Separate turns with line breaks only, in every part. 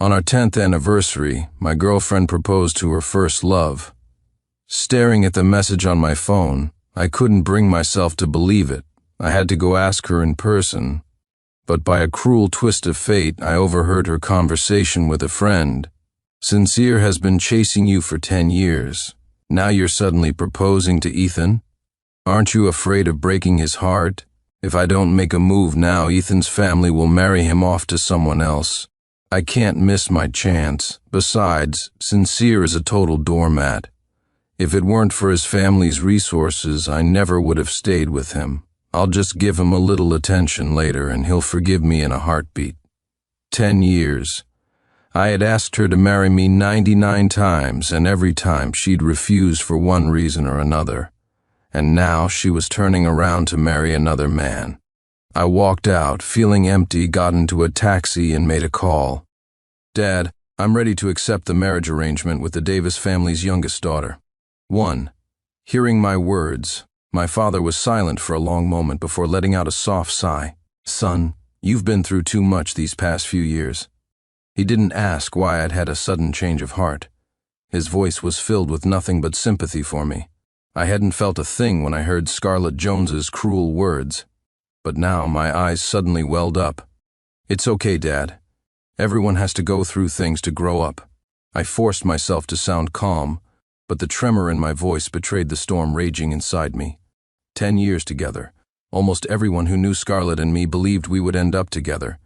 On our 10th anniversary, my girlfriend proposed to her first love. Staring at the message on my phone, I couldn't bring myself to believe it. I had to go ask her in person. But by a cruel twist of fate, I overheard her conversation with a friend. "Sincere has been chasing you for 10 years. Now you're suddenly proposing to Ethan? Aren't you afraid of breaking his heart? If I don't make a move now, Ethan's family will marry him off to someone else. I can't miss my chance. Besides, Sincere is a total doormat. If it weren't for his family's resources, I never would have stayed with him. I'll just give him a little attention later and he'll forgive me in a heartbeat." 10 years. I had asked her to marry me 99 times, and every time she'd refused for one reason or another. And now she was turning around to marry another man. I walked out, feeling empty, got into a taxi and made a call. "Dad, I'm ready to accept the marriage arrangement with the Davis family's youngest daughter." 1. Hearing my words, my father was silent for a long moment before letting out a soft sigh. "Son, you've been through too much these past few years." He didn't ask why I'd had a sudden change of heart. His voice was filled with nothing but sympathy for me. I hadn't felt a thing when I heard Scarlett Jones's cruel words. But now my eyes suddenly welled up. "It's okay, Dad. Everyone has to go through things to grow up." I forced myself to sound calm, but the tremor in my voice betrayed the storm raging inside me. 10 years together. Almost everyone who knew Scarlett and me believed we would end up together.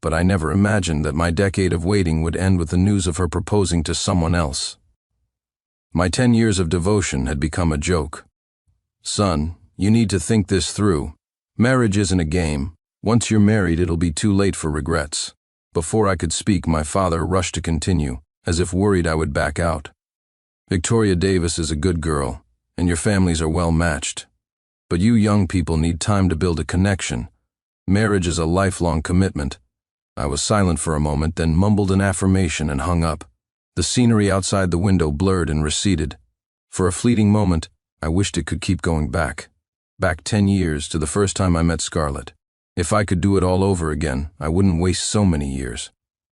But I never imagined that my decade of waiting would end with the news of her proposing to someone else. My 10 years of devotion had become a joke. "Son, you need to think this through. Marriage isn't a game. Once you're married, it'll be too late for regrets." Before I could speak, my father rushed to continue, as if worried I would back out. "Victoria Davis is a good girl, and your families are well matched. But you young people need time to build a connection. Marriage is a lifelong commitment." I was silent for a moment, then mumbled an affirmation and hung up. The scenery outside the window blurred and receded. For a fleeting moment, I wished it could keep going back. Back 10 years to the first time I met Scarlett. If I could do it all over again, I wouldn't waste so many years.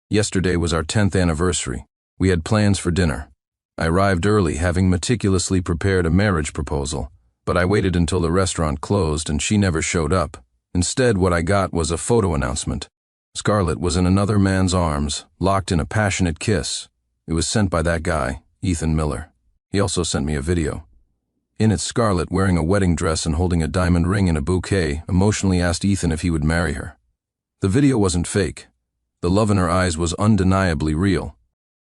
Yesterday was our 10th anniversary. We had plans for dinner. I arrived early, having meticulously prepared a marriage proposal, but I waited until the restaurant closed and she never showed up. Instead, what I got was a photo announcement. Scarlett was in another man's arms, locked in a passionate kiss. It was sent by that guy, Ethan Miller. He also sent me a video. In it, Scarlett, wearing a wedding dress and holding a diamond ring and a bouquet, emotionally asked Ethan if he would marry her. The video wasn't fake. The love in her eyes was undeniably real.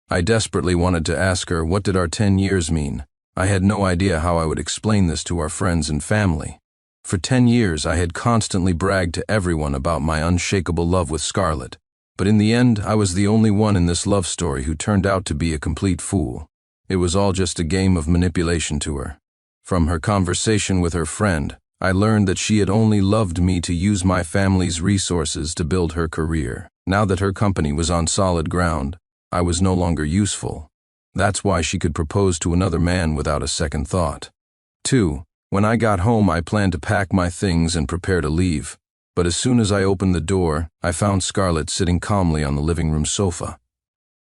I desperately wanted to ask her, what did our 10 years mean? I had no idea how I would explain this to our friends and family. For 10 years, I had constantly bragged to everyone about my unshakable love with Scarlett. But in the end, I was the only one in this love story who turned out to be a complete fool. It was all just a game of manipulation to her. From her conversation with her friend, I learned that she had only loved me to use my family's resources to build her career. Now that her company was on solid ground, I was no longer useful. That's why she could propose to another man without a second thought. 2. When I got home, I planned to pack my things and prepare to leave. But as soon as I opened the door, I found Scarlett sitting calmly on the living room sofa.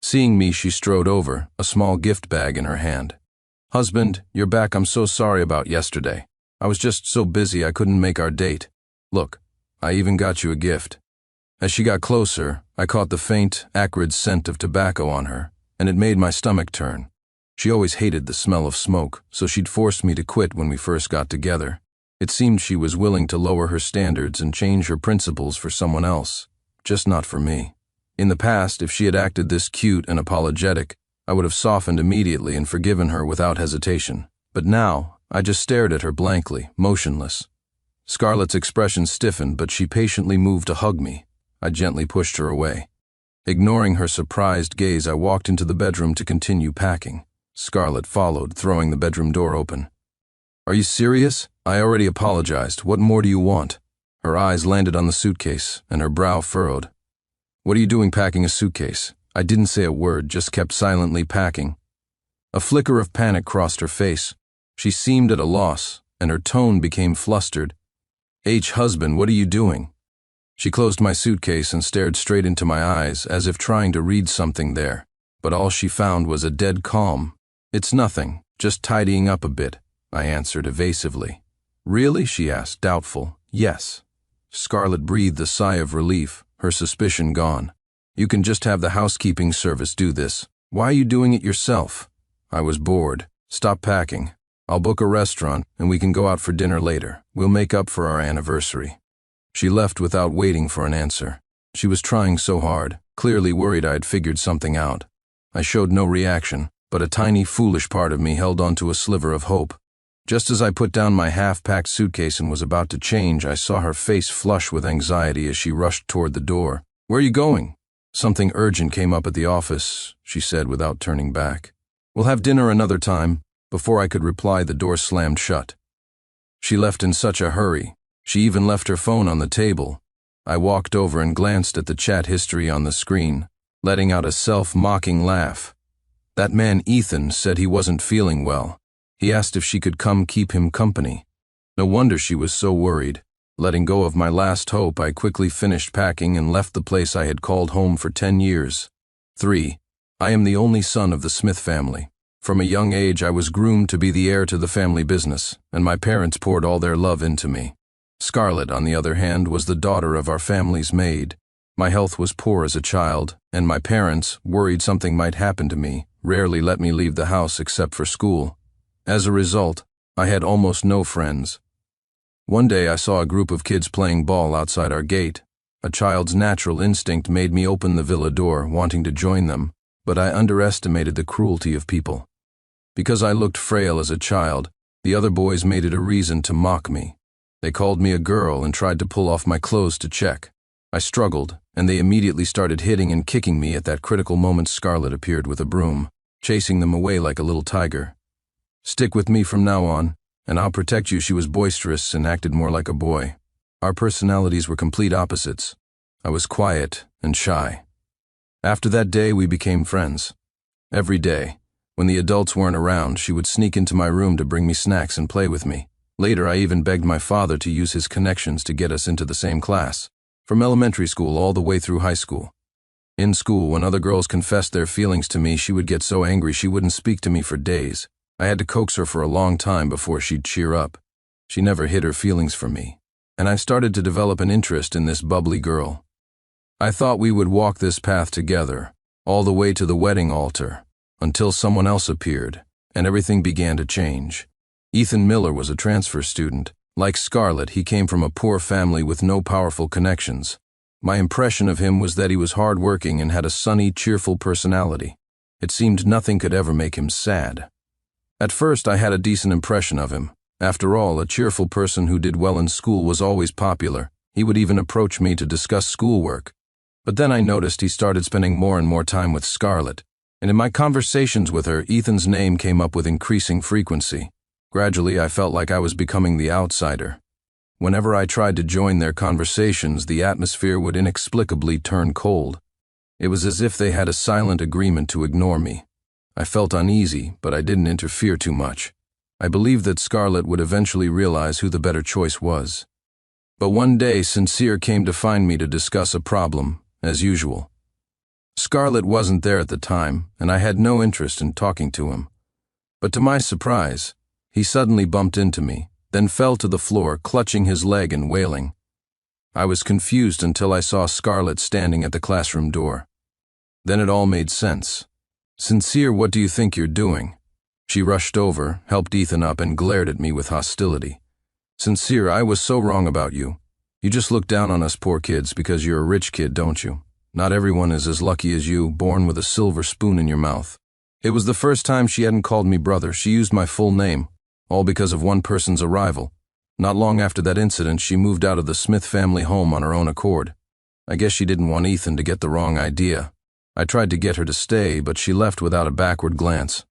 Seeing me, she strode over, a small gift bag in her hand. "Husband, you're back. I'm so sorry about yesterday. I was just so busy I couldn't make our date. Look, I even got you a gift." As she got closer, I caught the faint, acrid scent of tobacco on her, and it made my stomach turn. She always hated the smell of smoke, so she'd forced me to quit when we first got together. It seemed she was willing to lower her standards and change her principles for someone else, just not for me. In the past, if she had acted this cute and apologetic, I would have softened immediately and forgiven her without hesitation. But now, I just stared at her blankly, motionless. Scarlett's expression stiffened, but she patiently moved to hug me. I gently pushed her away. Ignoring her surprised gaze, I walked into the bedroom to continue packing. Scarlett followed, throwing the bedroom door open. "Are you serious? I already apologized. What more do you want?" Her eyes landed on the suitcase, and her brow furrowed. "What are you doing packing a suitcase?" I didn't say a word, just kept silently packing. A flicker of panic crossed her face. She seemed at a loss, and her tone became flustered. "Husband, what are you doing?" She closed my suitcase and stared straight into my eyes as if trying to read something there, but all she found was a dead calm. "It's nothing, just tidying up a bit," I answered evasively. "Really?" she asked, doubtful. "Yes." Scarlett breathed a sigh of relief, her suspicion gone. "You can just have the housekeeping service do this. Why are you doing it yourself?" I was bored. "Stop packing. I'll book a restaurant and we can go out for dinner later. We'll make up for our anniversary." She left without waiting for an answer. She was trying so hard, clearly worried I had figured something out. I showed no reaction, but a tiny, foolish part of me held onto a sliver of hope. Just as I put down my half-packed suitcase and was about to change, I saw her face flush with anxiety as she rushed toward the door. "Where are you going?" "Something urgent came up at the office," she said without turning back. "We'll have dinner another time." Before I could reply, the door slammed shut. She left in such a hurry. She even left her phone on the table. I walked over and glanced at the chat history on the screen, letting out a self-mocking laugh. That man Ethan said he wasn't feeling well. He asked if she could come keep him company. No wonder she was so worried. Letting go of my last hope, I quickly finished packing and left the place I had called home for 10 years. 3. I am the only son of the Smith family. From a young age, I was groomed to be the heir to the family business, and my parents poured all their love into me. Scarlett, on the other hand, was the daughter of our family's maid. My health was poor as a child, and my parents, worried something might happen to me, rarely let me leave the house except for school. As a result, I had almost no friends. One day I saw a group of kids playing ball outside our gate. A child's natural instinct made me open the villa door, wanting to join them, but I underestimated the cruelty of people. Because I looked frail as a child, the other boys made it a reason to mock me. They called me a girl and tried to pull off my clothes to check. I struggled, and they immediately started hitting and kicking me. At that critical moment, Scarlett appeared with a broom, chasing them away like a little tiger. "Stick with me from now on, and I'll protect you." She was boisterous and acted more like a boy. Our personalities were complete opposites. I was quiet and shy. After that day, we became friends. Every day, when the adults weren't around, she would sneak into my room to bring me snacks and play with me. Later, I even begged my father to use his connections to get us into the same class, from elementary school all the way through high school. In school, when other girls confessed their feelings to me, she would get so angry she wouldn't speak to me for days. I had to coax her for a long time before she'd cheer up. She never hid her feelings for me, and I started to develop an interest in this bubbly girl. I thought we would walk this path together, all the way to the wedding altar, until someone else appeared, and everything began to change. Ethan Miller was a transfer student. Like Scarlett, he came from a poor family with no powerful connections. My impression of him was that he was hardworking and had a sunny, cheerful personality. It seemed nothing could ever make him sad. At first, I had a decent impression of him. After all, a cheerful person who did well in school was always popular. He would even approach me to discuss schoolwork. But then I noticed he started spending more and more time with Scarlett, and in my conversations with her, Ethan's name came up with increasing frequency. Gradually, I felt like I was becoming the outsider. Whenever I tried to join their conversations, the atmosphere would inexplicably turn cold. It was as if they had a silent agreement to ignore me. I felt uneasy, but I didn't interfere too much. I believed that Scarlett would eventually realize who the better choice was. But one day, Sincere came to find me to discuss a problem, as usual. Scarlett wasn't there at the time, and I had no interest in talking to him. But to my surprise, he suddenly bumped into me, then fell to the floor, clutching his leg and wailing. I was confused until I saw Scarlett standing at the classroom door. Then it all made sense. "Sincere, what do you think you're doing?" She rushed over, helped Ethan up, and glared at me with hostility. "Sincere, I was so wrong about you. You just look down on us poor kids because you're a rich kid, don't you? Not everyone is as lucky as you, born with a silver spoon in your mouth." It was the first time she hadn't called me brother. She used my full name, all because of one person's arrival. Not long after that incident, she moved out of the Smith family home on her own accord. I guess she didn't want Ethan to get the wrong idea. I tried to get her to stay, but she left without a backward glance.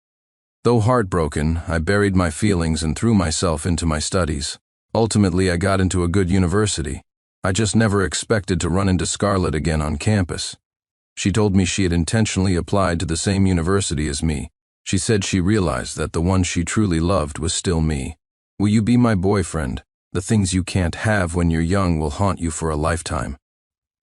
Though heartbroken, I buried my feelings and threw myself into my studies. Ultimately, I got into a good university. I just never expected to run into Scarlett again on campus. She told me she had intentionally applied to the same university as me. She said she realized that the one she truly loved was still me. "Will you be my boyfriend? The things you can't have when you're young will haunt you for a lifetime."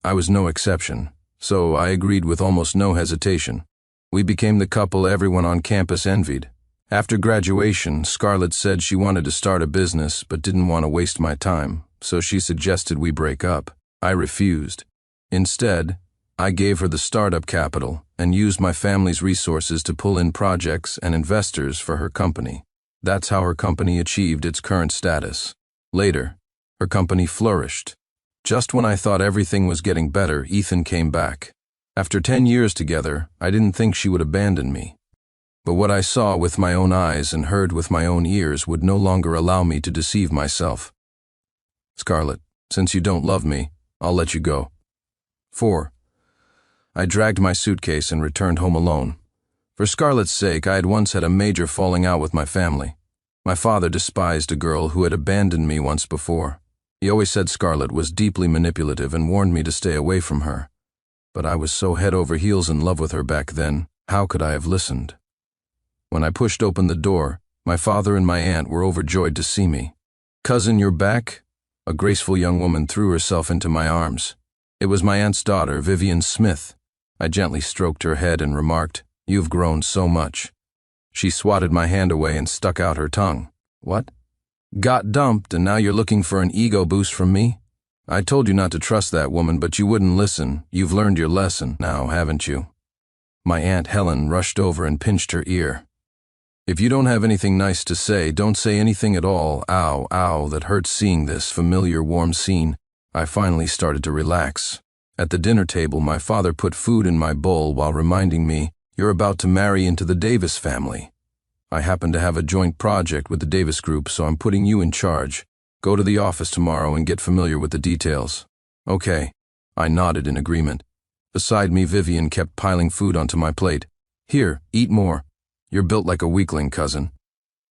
I was no exception, so I agreed with almost no hesitation. We became the couple everyone on campus envied. After graduation, Scarlett said she wanted to start a business but didn't want to waste my time, so she suggested we break up. I refused. Instead, I gave her the startup capital and used my family's resources to pull in projects and investors for her company. That's how her company achieved its current status. Later, her company flourished. Just when I thought everything was getting better, Ethan came back. After 10 years together, I didn't think she would abandon me. But what I saw with my own eyes and heard with my own ears would no longer allow me to deceive myself. Scarlett, since you don't love me, I'll let you go. 4. I dragged my suitcase and returned home alone. For Scarlett's sake, I had once had a major falling out with my family. My father despised a girl who had abandoned me once before. He always said Scarlett was deeply manipulative and warned me to stay away from her. But I was so head over heels in love with her back then, how could I have listened? When I pushed open the door, my father and my aunt were overjoyed to see me. "Cousin, you're back?" A graceful young woman threw herself into my arms. It was my aunt's daughter, Vivian Smith. I gently stroked her head and remarked, "You've grown so much." She swatted my hand away and stuck out her tongue. "What? Got dumped and now you're looking for an ego boost from me? I told you not to trust that woman, but you wouldn't listen. You've learned your lesson now, haven't you?" My Aunt Helen rushed over and pinched her ear. "If you don't have anything nice to say, don't say anything at all. Ow, ow, that hurts seeing this familiar warm scene." I finally started to relax. At the dinner table, my father put food in my bowl while reminding me, "You're about to marry into the Davis family. I happen to have a joint project with the Davis Group, so I'm putting you in charge. Go to the office tomorrow and get familiar with the details." "Okay." I nodded in agreement. Beside me, Vivian kept piling food onto my plate. "Here, eat more. You're built like a weakling, cousin."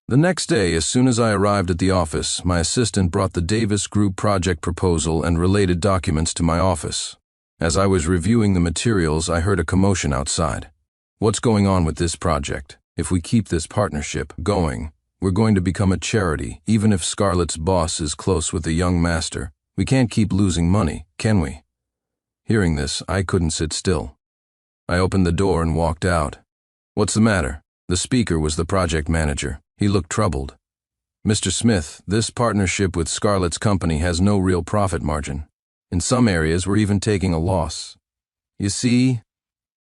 The next day, as soon as I arrived at the office, my assistant brought the Davis Group project proposal and related documents to my office. As I was reviewing the materials, I heard a commotion outside. "What's going on with this project? If we keep this partnership going, we're going to become a charity, even if Scarlett's boss is close with the young master. We can't keep losing money, can we?" Hearing this, I couldn't sit still. I opened the door and walked out. "What's the matter?" The speaker was the project manager. He looked troubled. "Mr. Smith, this partnership with Scarlett's company has no real profit margin. In some areas, we're even taking a loss. You see?"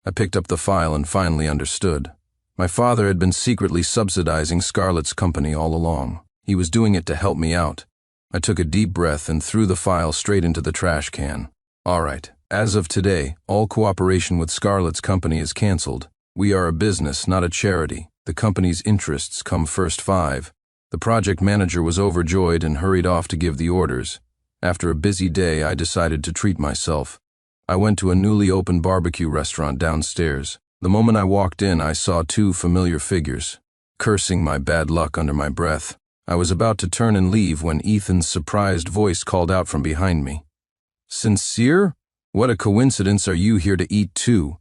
I picked up the file and finally understood. My father had been secretly subsidizing Scarlett's company all along. He was doing it to help me out. I took a deep breath and threw the file straight into the trash can. "All right, as of today, all cooperation with Scarlett's company is canceled. We are a business, not a charity. The company's interests come first." 5. The project manager was overjoyed and hurried off to give the orders. After a busy day, I decided to treat myself. I went to a newly opened barbecue restaurant downstairs. The moment I walked in, I saw 2 familiar figures. Cursing my bad luck under my breath, I was about to turn and leave when Ethan's surprised voice called out from behind me. "Sincere? What a coincidence, are you here to eat too?"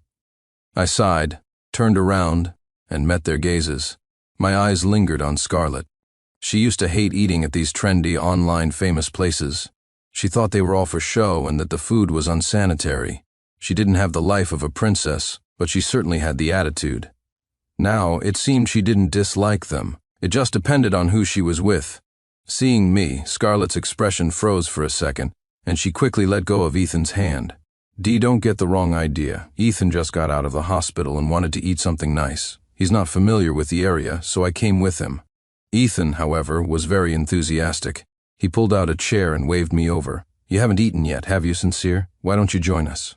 I sighed, turned around, and met their gazes. My eyes lingered on Scarlett. She used to hate eating at these trendy, online famous places. She thought they were all for show and that the food was unsanitary. She didn't have the life of a princess, but she certainly had the attitude. Now, it seemed she didn't dislike them. It just depended on who she was with. Seeing me, Scarlett's expression froze for a second, and she quickly let go of Ethan's hand. "Dee, don't get the wrong idea. Ethan just got out of the hospital and wanted to eat something nice. He's not familiar with the area, so I came with him." Ethan, however, was very enthusiastic. He pulled out a chair and waved me over. "You haven't eaten yet, have you, Sincere? Why don't you join us?"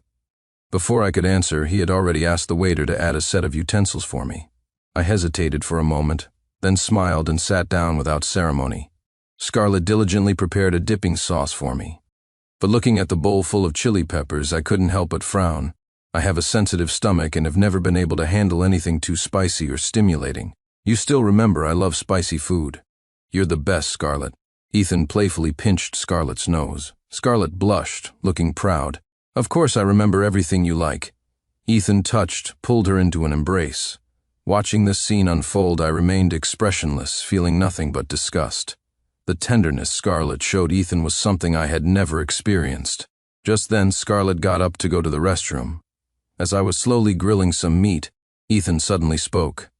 Before I could answer, he had already asked the waiter to add a set of utensils for me. I hesitated for a moment, then smiled and sat down without ceremony. Scarlett diligently prepared a dipping sauce for me. But looking at the bowl full of chili peppers, I couldn't help but frown. I have a sensitive stomach and have never been able to handle anything too spicy or stimulating. "You still remember I love spicy food." "You're the best, Scarlett." Ethan playfully pinched Scarlett's nose. Scarlett blushed, looking proud. "Of course I remember everything you like." Ethan touched, pulled her into an embrace. Watching this scene unfold, I remained expressionless, feeling nothing but disgust. The tenderness Scarlett showed Ethan was something I had never experienced. Just then, Scarlett got up to go to the restroom. As I was slowly grilling some meat, Ethan suddenly spoke.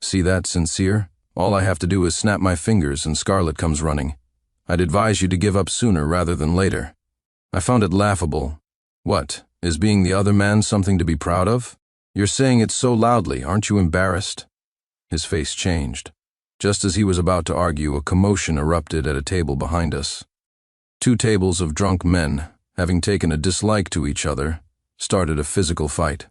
"See that, Sincere? All I have to do is snap my fingers and Scarlett comes running. I'd advise you to give up sooner rather than later." I found it laughable. "What, is being the other man something to be proud of? You're saying it so loudly, aren't you embarrassed?" His face changed. Just as he was about to argue, a commotion erupted at a table behind us. 2 tables of drunk men, having taken a dislike to each other, started a physical fight.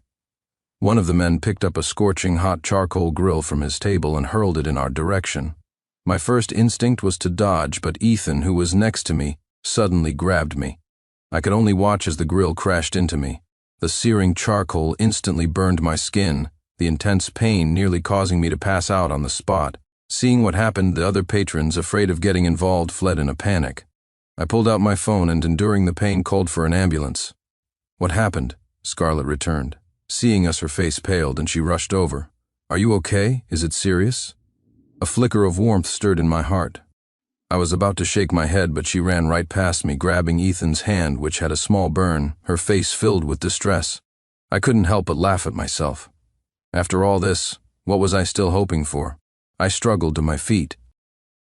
One of the men picked up a scorching hot charcoal grill from his table and hurled it in our direction. My first instinct was to dodge, but Ethan, who was next to me, suddenly grabbed me. I could only watch as the grill crashed into me. The searing charcoal instantly burned my skin, the intense pain nearly causing me to pass out on the spot. Seeing what happened, the other patrons, afraid of getting involved, fled in a panic. I pulled out my phone and, enduring the pain, called for an ambulance. "What happened?" Scarlett returned. Seeing us, her face paled and she rushed over. "Are you okay? Is it serious?" A flicker of warmth stirred in my heart. I was about to shake my head, but she ran right past me, grabbing Ethan's hand, which had a small burn, her face filled with distress. I couldn't help but laugh at myself. After all this, what was I still hoping for? I struggled to my feet.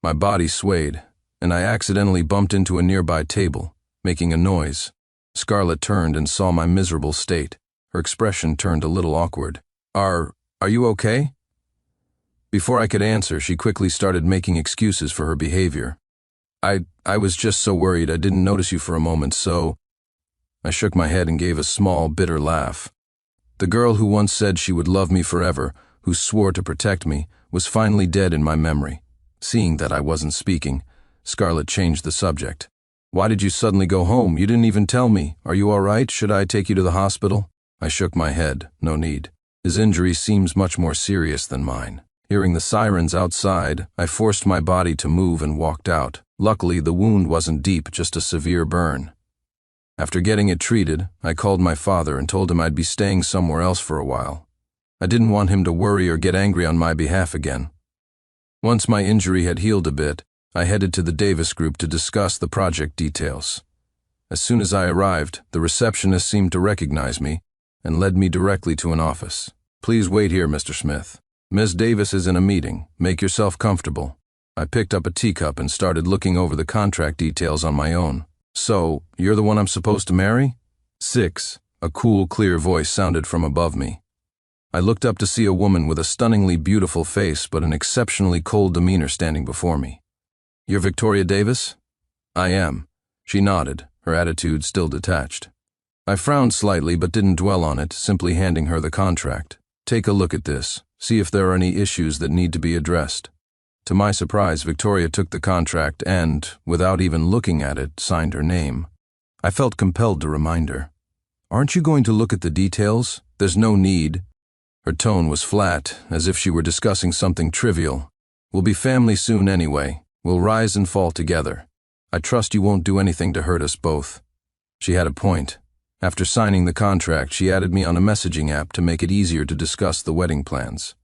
My body swayed, and I accidentally bumped into a nearby table, making a noise. Scarlett turned and saw my miserable state. Her expression turned a little awkward. Are you okay?" Before I could answer, she quickly started making excuses for her behavior. I was just so worried I didn't notice you for a moment, so..." I shook my head and gave a small, bitter laugh. The girl who once said she would love me forever, who swore to protect me, was finally dead in my memory. Seeing that I wasn't speaking, Scarlett changed the subject. "Why did you suddenly go home? You didn't even tell me. Are you all right? Should I take you to the hospital?" I shook my head. No need. His injury seems much more serious than mine. Hearing the sirens outside, I forced my body to move and walked out. Luckily, the wound wasn't deep, just a severe burn. After getting it treated, I called my father and told him I'd be staying somewhere else for a while. I didn't want him to worry or get angry on my behalf again. Once my injury had healed a bit, I headed to the Davis group to discuss the project details. As soon as I arrived, the receptionist seemed to recognize me and led me directly to an office. "Please wait here, Mr. Smith. Ms. Davis is in a meeting. Make yourself comfortable." I picked up a teacup and started looking over the contract details on my own. "So, you're the one I'm supposed to marry?" 6. A cool, clear voice sounded from above me. I looked up to see a woman with a stunningly beautiful face but an exceptionally cold demeanor standing before me. "You're Victoria Davis?" "I am." She nodded, her attitude still detached. I frowned slightly but didn't dwell on it, simply handing her the contract. "Take a look at this. See if there are any issues that need to be addressed." To my surprise, Victoria took the contract and, without even looking at it, signed her name. I felt compelled to remind her. "Aren't you going to look at the details? There's no need." Her tone was flat, as if she were discussing something trivial. "We'll be family soon anyway. We'll rise and fall together. I trust you won't do anything to hurt us both." She had a point. After signing the contract, she added me on a messaging app to make it easier to discuss the wedding plans.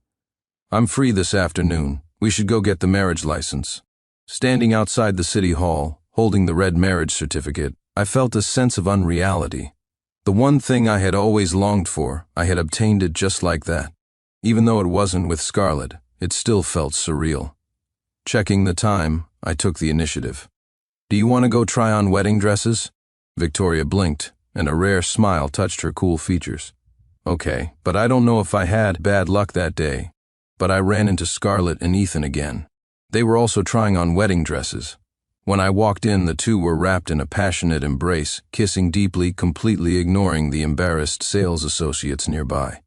"I'm free this afternoon. We should go get the marriage license." Standing outside the city hall, holding the red marriage certificate, I felt a sense of unreality. The one thing I had always longed for, I had obtained it just like that. Even though it wasn't with Scarlett, it still felt surreal. Checking the time, I took the initiative. "Do you want to go try on wedding dresses?" Victoria blinked, and a rare smile touched her cool features. "Okay, but I don't know if I had bad luck that day. But I ran into Scarlett and Ethan again. They were also trying on wedding dresses. When I walked in, the two were wrapped in a passionate embrace, kissing deeply, completely ignoring the embarrassed sales associates nearby.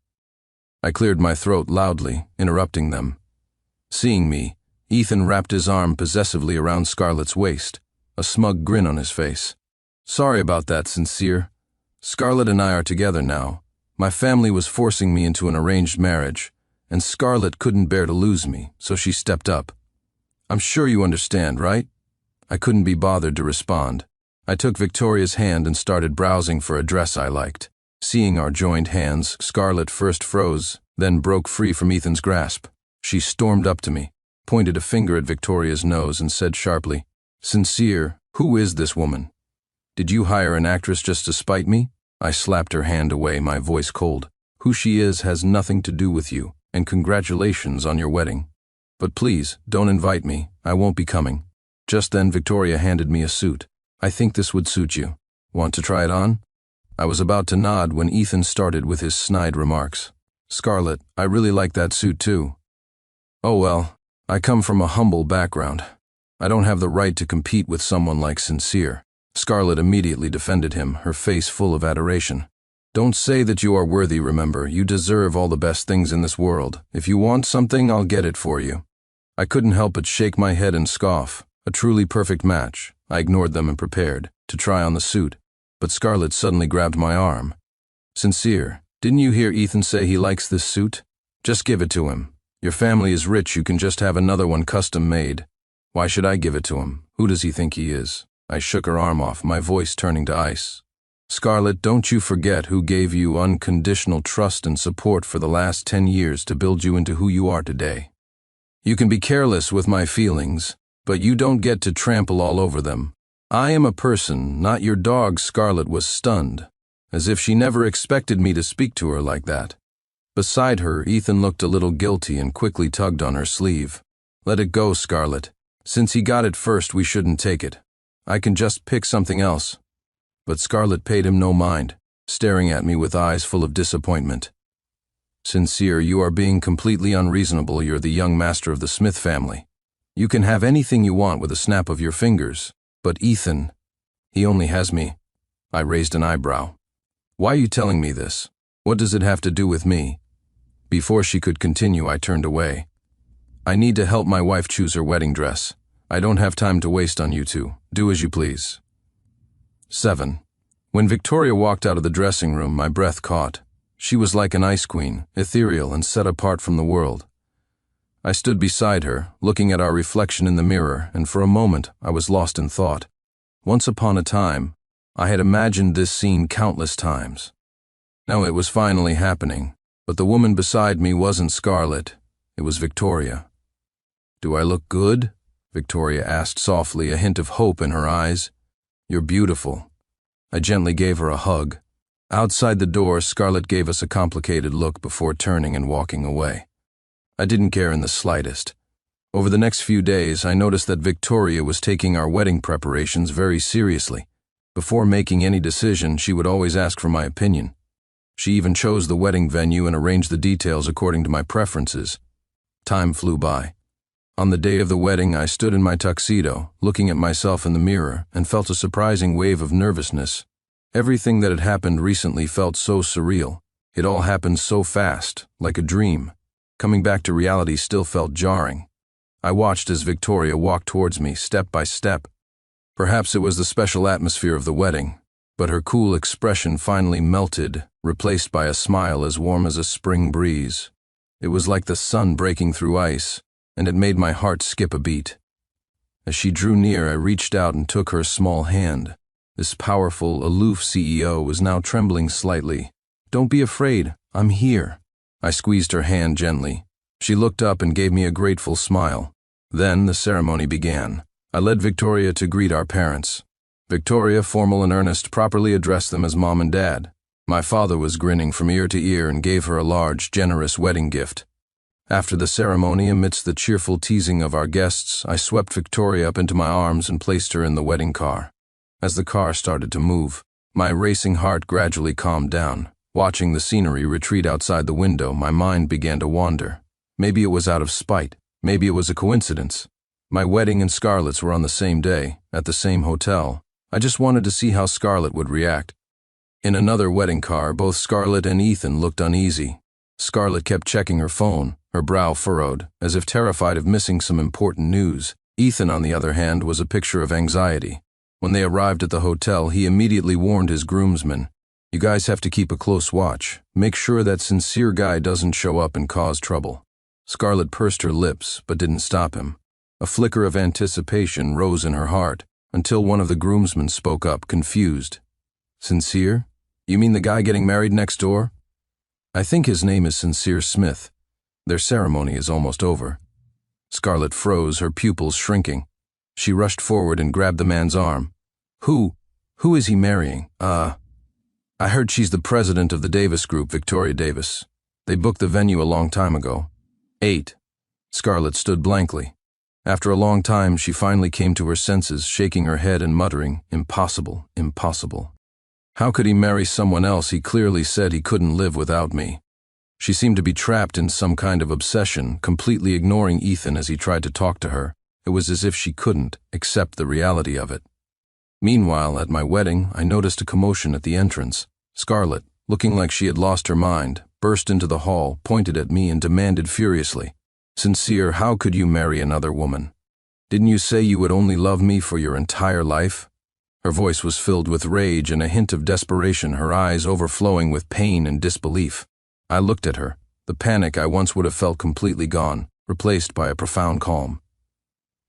I cleared my throat loudly, interrupting them. Seeing me, Ethan wrapped his arm possessively around Scarlett's waist, a smug grin on his face. "Sorry about that, Sincere. Scarlett and I are together now. My family was forcing me into an arranged marriage, and Scarlett couldn't bear to lose me, so she stepped up. I'm sure you understand, right?" I couldn't be bothered to respond. I took Victoria's hand and started browsing for a dress I liked. Seeing our joined hands, Scarlett first froze, then broke free from Ethan's grasp. She stormed up to me, pointed a finger at Victoria's nose, and said sharply, "Sincere, who is this woman?" Did you hire an actress just to spite me? I slapped her hand away, my voice cold. Who she is has nothing to do with you, and congratulations on your wedding. But please, don't invite me. I won't be coming. Just then Victoria handed me a suit. I think this would suit you. Want to try it on? I was about to nod when Ethan started with his snide remarks. Scarlett, I really like that suit too. Oh well, I come from a humble background. I don't have the right to compete with someone like Sincere. Scarlett immediately defended him, her face full of adoration. Don't say that you are worthy, remember. You deserve all the best things in this world. If you want something, I'll get it for you. I couldn't help but shake my head and scoff. A truly perfect match. I ignored them and prepared to try on the suit. But Scarlett suddenly grabbed my arm. Sincere, didn't you hear Ethan say he likes this suit? Just give it to him. Your family is rich, you can just have another one custom made. Why should I give it to him? Who does he think he is? I shook her arm off, my voice turning to ice. Scarlett, don't you forget who gave you unconditional trust and support for the last 10 years to build you into who you are today. You can be careless with my feelings, but you don't get to trample all over them. I am a person, not your dog. Scarlett was stunned, as if she never expected me to speak to her like that. Beside her, Ethan looked a little guilty and quickly tugged on her sleeve. Let it go, Scarlett. Since he got it first, we shouldn't take it. I can just pick something else. But Scarlett paid him no mind, staring at me with eyes full of disappointment. Sincere, you are being completely unreasonable. You're the young master of the Smith family. You can have anything you want with a snap of your fingers. But Ethan, he only has me. I raised an eyebrow. Why are you telling me this? What does it have to do with me? Before she could continue, I turned away. I need to help my wife choose her wedding dress. I don't have time to waste on you two. Do as you please. 7. When Victoria walked out of the dressing room, my breath caught. She was like an ice queen, ethereal and set apart from the world. I stood beside her, looking at our reflection in the mirror, and for a moment I was lost in thought. Once upon a time, I had imagined this scene countless times. Now it was finally happening, but the woman beside me wasn't Scarlett, it was Victoria. Do I look good? Victoria asked softly, a hint of hope in her eyes. You're beautiful. I gently gave her a hug. Outside the door, Scarlett gave us a complicated look before turning and walking away. I didn't care in the slightest. Over the next few days, I noticed that Victoria was taking our wedding preparations very seriously. Before making any decision, she would always ask for my opinion. She even chose the wedding venue and arranged the details according to my preferences. Time flew by. On the day of the wedding, I stood in my tuxedo, looking at myself in the mirror, and felt a surprising wave of nervousness. Everything that had happened recently felt so surreal. It all happened so fast, like a dream. Coming back to reality still felt jarring. I watched as Victoria walked towards me, step by step. Perhaps it was the special atmosphere of the wedding, but her cool expression finally melted, replaced by a smile as warm as a spring breeze. It was like the sun breaking through ice, and it made my heart skip a beat. As she drew near, I reached out and took her small hand. This powerful, aloof CEO was now trembling slightly. Don't be afraid, I'm here. I squeezed her hand gently. She looked up and gave me a grateful smile. Then the ceremony began. I led Victoria to greet our parents. Victoria, formal and earnest, properly addressed them as Mom and Dad. My father was grinning from ear to ear and gave her a large, generous wedding gift. After the ceremony, amidst the cheerful teasing of our guests, I swept Victoria up into my arms and placed her in the wedding car. As the car started to move, my racing heart gradually calmed down. Watching the scenery retreat outside the window, my mind began to wander. Maybe it was out of spite. Maybe it was a coincidence. My wedding and Scarlett's were on the same day, at the same hotel. I just wanted to see how Scarlett would react. In another wedding car, both Scarlett and Ethan looked uneasy. Scarlett kept checking her phone, her brow furrowed, as if terrified of missing some important news. Ethan, on the other hand, was a picture of anxiety. When they arrived at the hotel, he immediately warned his groomsmen, "You guys have to keep a close watch. Make sure that Sincere guy doesn't show up and cause trouble." Scarlett pursed her lips, but didn't stop him. A flicker of anticipation rose in her heart, until one of the groomsmen spoke up, confused. "Sincere? You mean the guy getting married next door?" "I think his name is Sincere Smith. Their ceremony is almost over." Scarlett froze, her pupils shrinking. She rushed forward and grabbed the man's arm. Who Who is he marrying? I heard she's the president of the Davis Group, Victoria Davis. They booked the venue a long time ago. 8. Scarlett stood blankly. After a long time, she finally came to her senses, shaking her head and muttering, "Impossible, impossible. How could he marry someone else? He clearly said he couldn't live without me." She seemed to be trapped in some kind of obsession, completely ignoring Ethan as he tried to talk to her. It was as if she couldn't accept the reality of it. Meanwhile, at my wedding, I noticed a commotion at the entrance. Scarlett, looking like she had lost her mind, burst into the hall, pointed at me, and demanded furiously, "Sincere, how could you marry another woman? Didn't you say you would only love me for your entire life?" Her voice was filled with rage and a hint of desperation, her eyes overflowing with pain and disbelief. I looked at her. The panic I once would have felt completely gone, replaced by a profound calm.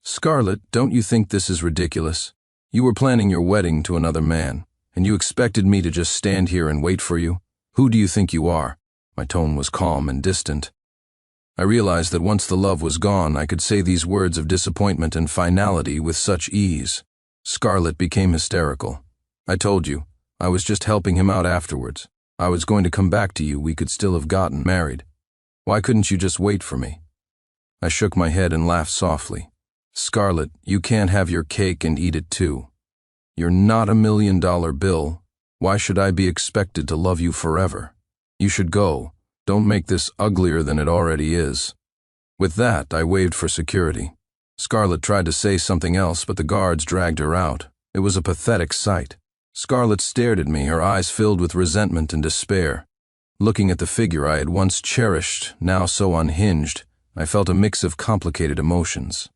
"Scarlett, don't you think this is ridiculous? You were planning your wedding to another man, and you expected me to just stand here and wait for you? Who do you think you are?" My tone was calm and distant. I realized that once the love was gone, I could say these words of disappointment and finality with such ease. Scarlett became hysterical. "I told you, I was just helping him out afterwards. I was going to come back to you. We could still have gotten married. Why couldn't you just wait for me?" I shook my head and laughed softly. "Scarlett, you can't have your cake and eat it too. You're not $1 million bill. Why should I be expected to love you forever? You should go. Don't make this uglier than it already is." With that, I waved for security. Scarlett tried to say something else, but the guards dragged her out. It was a pathetic sight. Scarlett stared at me, her eyes filled with resentment and despair. Looking at the figure I had once cherished, now so unhinged, I felt a mix of complicated emotions.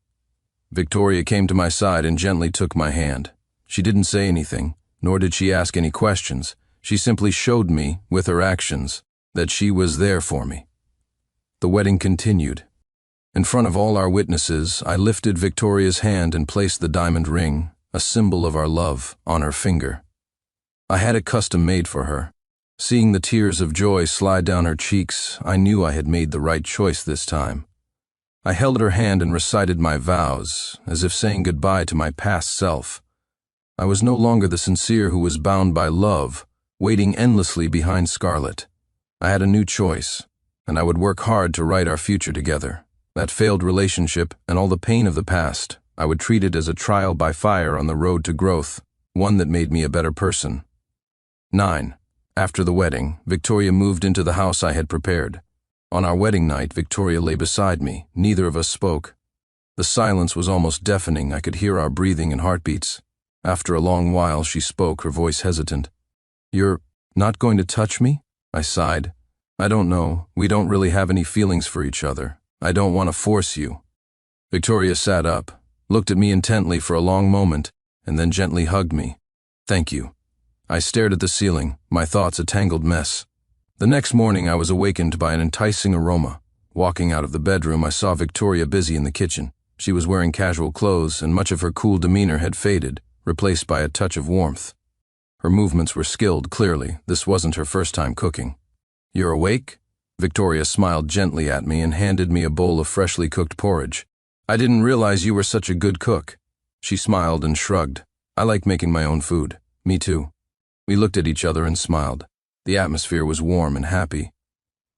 Victoria came to my side and gently took my hand. She didn't say anything, nor did she ask any questions. She simply showed me, with her actions, that she was there for me. The wedding continued. In front of all our witnesses, I lifted Victoria's hand and placed the diamond ring, a symbol of our love, on her finger. I had it custom made for her. Seeing the tears of joy slide down her cheeks, I knew I had made the right choice this time. I held her hand and recited my vows, as if saying goodbye to my past self. I was no longer the Sincere who was bound by love, waiting endlessly behind Scarlett. I had a new choice, and I would work hard to write our future together. That failed relationship and all the pain of the past, I would treat it as a trial by fire on the road to growth, one that made me a better person. 9. After the wedding, Victoria moved into the house I had prepared. On our wedding night, Victoria lay beside me. Neither of us spoke. The silence was almost deafening. I could hear our breathing and heartbeats. After a long while, she spoke, her voice hesitant. "You're not going to touch me?" I sighed. "I don't know. We don't really have any feelings for each other. I don't want to force you." Victoria sat up, looked at me intently for a long moment, and then gently hugged me. "Thank you." I stared at the ceiling, my thoughts a tangled mess. The next morning I was awakened by an enticing aroma. Walking out of the bedroom, I saw Victoria busy in the kitchen. She was wearing casual clothes, and much of her cool demeanor had faded, replaced by a touch of warmth. Her movements were skilled, clearly. This wasn't her first time cooking. "You're awake?" Victoria smiled gently at me and handed me a bowl of freshly cooked porridge. "I didn't realize you were such a good cook." She smiled and shrugged. "I like making my own food." "Me too." We looked at each other and smiled. The atmosphere was warm and happy.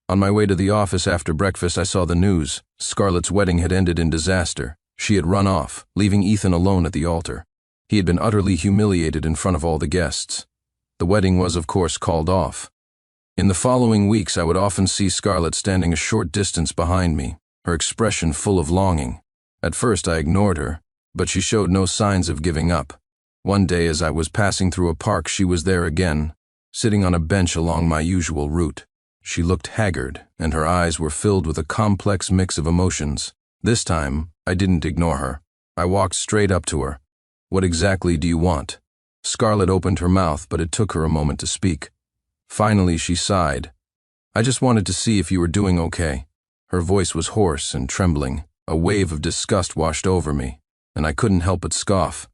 On my way to the office after breakfast, I saw the news. Scarlett's wedding had ended in disaster. She had run off, leaving Ethan alone at the altar. He had been utterly humiliated in front of all the guests. The wedding was, of course, called off. In the following weeks, I would often see Scarlett standing a short distance behind me, her expression full of longing. At first, I ignored her, but she showed no signs of giving up. One day, as I was passing through a park, she was there again, sitting on a bench along my usual route. She looked haggard, and her eyes were filled with a complex mix of emotions. This time, I didn't ignore her. I walked straight up to her. "What exactly do you want?" Scarlett opened her mouth, but it took her a moment to speak. Finally, she sighed. "I just wanted to see if you were doing okay." Her voice was hoarse and trembling. A wave of disgust washed over me, and I couldn't help but scoff.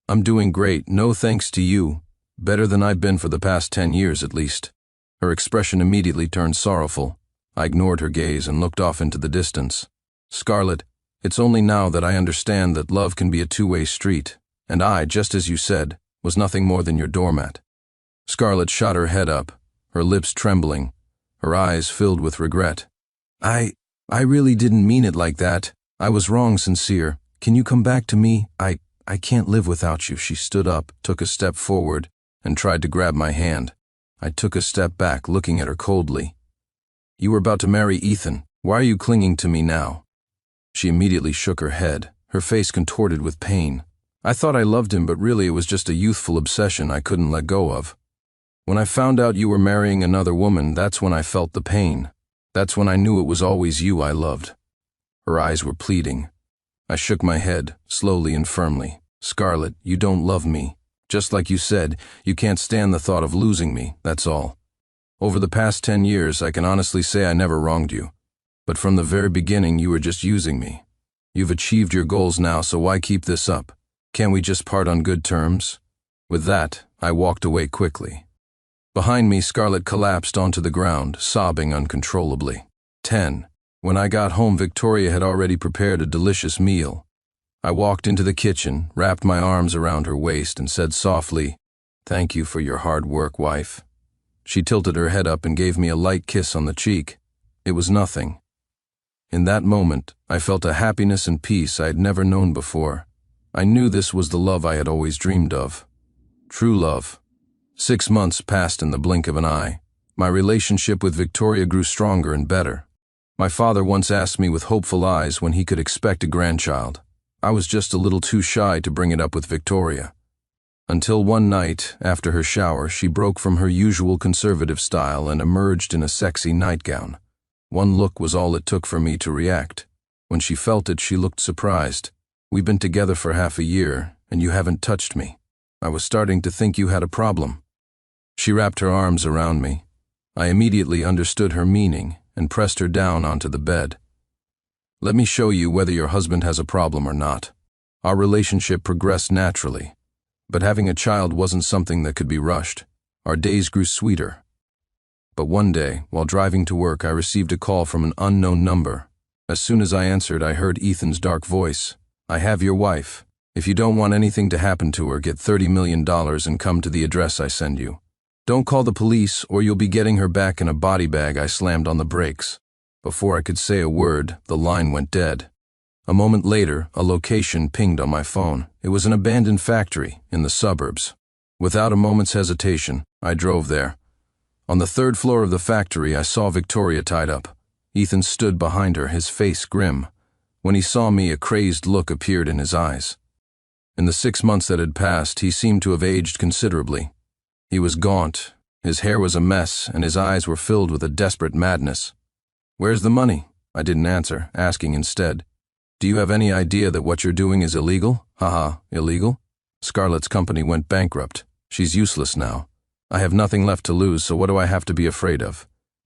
"I'm doing great, no thanks to you. Better than I've been for the past 10 years at least." Her expression immediately turned sorrowful. I ignored her gaze and looked off into the distance. "Scarlett, it's only now that I understand that love can be a two-way street. And I, just as you said, was nothing more than your doormat. Scarlett shot her head up, her lips trembling, her eyes filled with regret. I really didn't mean it like that. I was wrong, Sincere. Can you come back to me? I can't live without you. She stood up, took a step forward, and tried to grab my hand. I took a step back, looking at her coldly. You were about to marry Ethan. Why are you clinging to me now? She immediately shook her head, her face contorted with pain. I thought I loved him, but really it was just a youthful obsession I couldn't let go of. When I found out you were marrying another woman, that's when I felt the pain. That's when I knew it was always you I loved. Her eyes were pleading. I shook my head, slowly and firmly. Scarlett, you don't love me. Just like you said, you can't stand the thought of losing me, that's all. Over the past 10 years, I can honestly say I never wronged you. But from the very beginning, you were just using me. You've achieved your goals now, so why keep this up? Can't we just part on good terms? With that, I walked away quickly. Behind me, Scarlett collapsed onto the ground, sobbing uncontrollably. 10. When I got home, Victoria had already prepared a delicious meal. I walked into the kitchen, wrapped my arms around her waist, and said softly, "Thank you for your hard work, wife." She tilted her head up and gave me a light kiss on the cheek. It was nothing. In that moment, I felt a happiness and peace I had never known before. I knew this was the love I had always dreamed of. True love. 6 months passed in the blink of an eye. My relationship with Victoria grew stronger and better. My father once asked me with hopeful eyes when he could expect a grandchild. I was just a little too shy to bring it up with Victoria. Until one night, after her shower, she broke from her usual conservative style and emerged in a sexy nightgown. One look was all it took for me to react. When she felt it, she looked surprised. "We've been together for half a year, and you haven't touched me. I was starting to think you had a problem." She wrapped her arms around me. I immediately understood her meaning and pressed her down onto the bed. "Let me show you whether your husband has a problem or not." Our relationship progressed naturally, but having a child wasn't something that could be rushed. Our days grew sweeter. But one day, while driving to work, I received a call from an unknown number. As soon as I answered, I heard Ethan's dark voice. "I have your wife. If you don't want anything to happen to her, get $30 million and come to the address I send you. Don't call the police or you'll be getting her back in a body bag." I slammed on the brakes. Before I could say a word, the line went dead. A moment later, a location pinged on my phone. It was an abandoned factory in the suburbs. Without a moment's hesitation, I drove there. On the 3rd floor of the factory, I saw Victoria tied up. Ethan stood behind her, his face grim. When he saw me, a crazed look appeared in his eyes. In the 6 months that had passed, he seemed to have aged considerably. He was gaunt, his hair was a mess, and his eyes were filled with a desperate madness. "Where's the money?" I didn't answer, asking instead, "Do you have any idea that what you're doing is illegal?" "Haha, illegal? Scarlett's company went bankrupt. She's useless now. I have nothing left to lose, so what do I have to be afraid of?"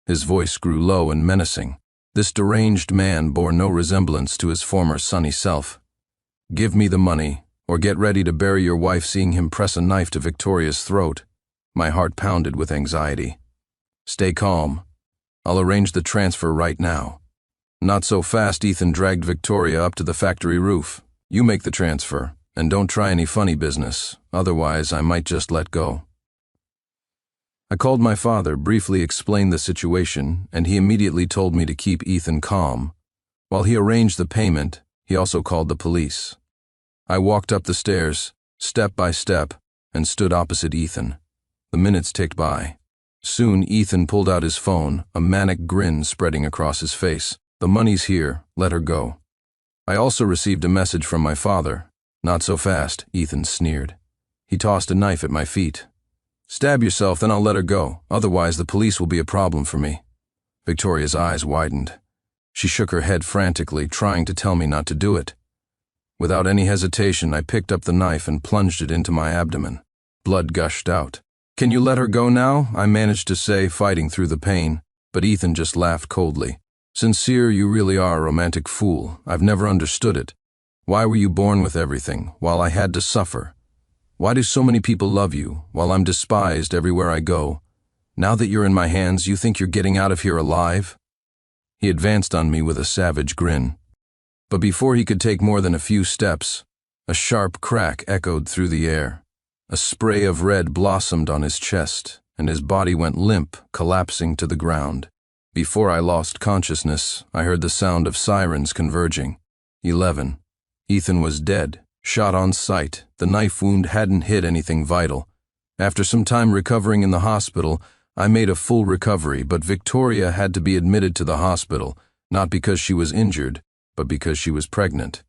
His voice grew low and menacing. This deranged man bore no resemblance to his former sunny self. "Give me the money, or get ready to bury your wife." Seeing him press a knife to Victoria's throat, my heart pounded with anxiety. "Stay calm. I'll arrange the transfer right now." "Not so fast." Ethan dragged Victoria up to the factory roof. "You make the transfer, and don't try any funny business, otherwise I might just let go." I called my father, briefly explained the situation, and he immediately told me to keep Ethan calm. While he arranged the payment, he also called the police. I walked up the stairs, step by step, and stood opposite Ethan. The minutes ticked by. Soon Ethan pulled out his phone, a manic grin spreading across his face. "The money's here, let her go." I also received a message from my father. "Not so fast," Ethan sneered. He tossed a knife at my feet. "Stab yourself, then I'll let her go. Otherwise the police will be a problem for me." Victoria's eyes widened. She shook her head frantically, trying to tell me not to do it. Without any hesitation, I picked up the knife and plunged it into my abdomen. Blood gushed out. "Can you let her go now?" I managed to say, fighting through the pain, but Ethan just laughed coldly. "Sincere, you really are a romantic fool. I've never understood it. Why were you born with everything, while I had to suffer? Why do so many people love you, while I'm despised everywhere I go? Now that you're in my hands, you think you're getting out of here alive?" He advanced on me with a savage grin. But before he could take more than a few steps, a sharp crack echoed through the air. A spray of red blossomed on his chest, and his body went limp, collapsing to the ground. Before I lost consciousness, I heard the sound of sirens converging. 11. Ethan was dead, shot on sight. The knife wound hadn't hit anything vital. After some time recovering in the hospital, I made a full recovery, but Victoria had to be admitted to the hospital, not because she was injured, but because she was pregnant.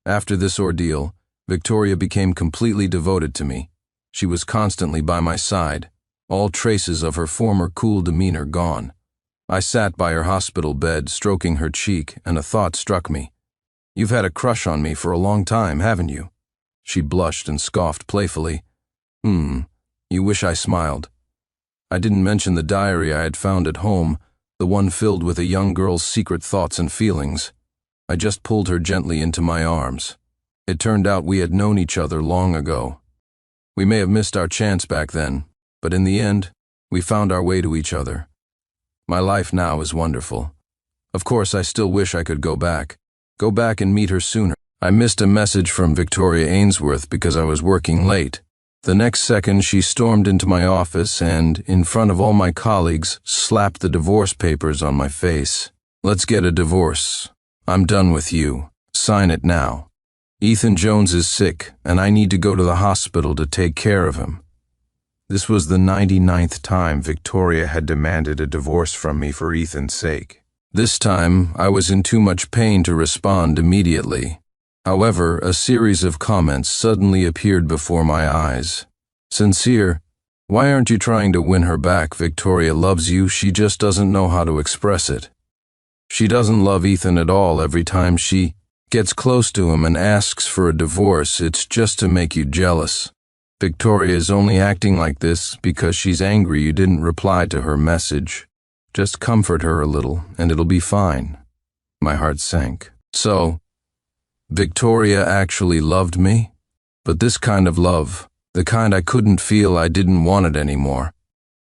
After this ordeal, Victoria became completely devoted to me. She was constantly by my side, all traces of her former cool demeanor gone. I sat by her hospital bed, stroking her cheek, and a thought struck me. "You've had a crush on me for a long time, haven't you?" She blushed and scoffed playfully. You wish I smiled. I didn't mention the diary I had found at home, the one filled with a young girl's secret thoughts and feelings. I just pulled her gently into my arms. It turned out we had known each other long ago. We may have missed our chance back then, but in the end, we found our way to each other. My life now is wonderful. Of course, I still wish I could go back and meet her sooner. I missed a message from Victoria Ainsworth because I was working late. The next second, she stormed into my office and, in front of all my colleagues, slapped the divorce papers on my face. "Let's get a divorce. I'm done with you. Sign it now. Ethan Jones is sick, and I need to go to the hospital to take care of him." This was the 99th time Victoria had demanded a divorce from me for Ethan's sake. This time, I was in too much pain to respond immediately. However, a series of comments suddenly appeared before my eyes. "Sincere, why aren't you trying to win her back? Victoria loves you, she just doesn't know how to express it. She doesn't love Ethan at all. Every time she gets close to him and asks for a divorce, it's just to make you jealous. Victoria is only acting like this because she's angry you didn't reply to her message. Just comfort her a little, and it'll be fine." My heart sank. So, Victoria actually loved me? But this kind of love, the kind I couldn't feel, I didn't want it anymore.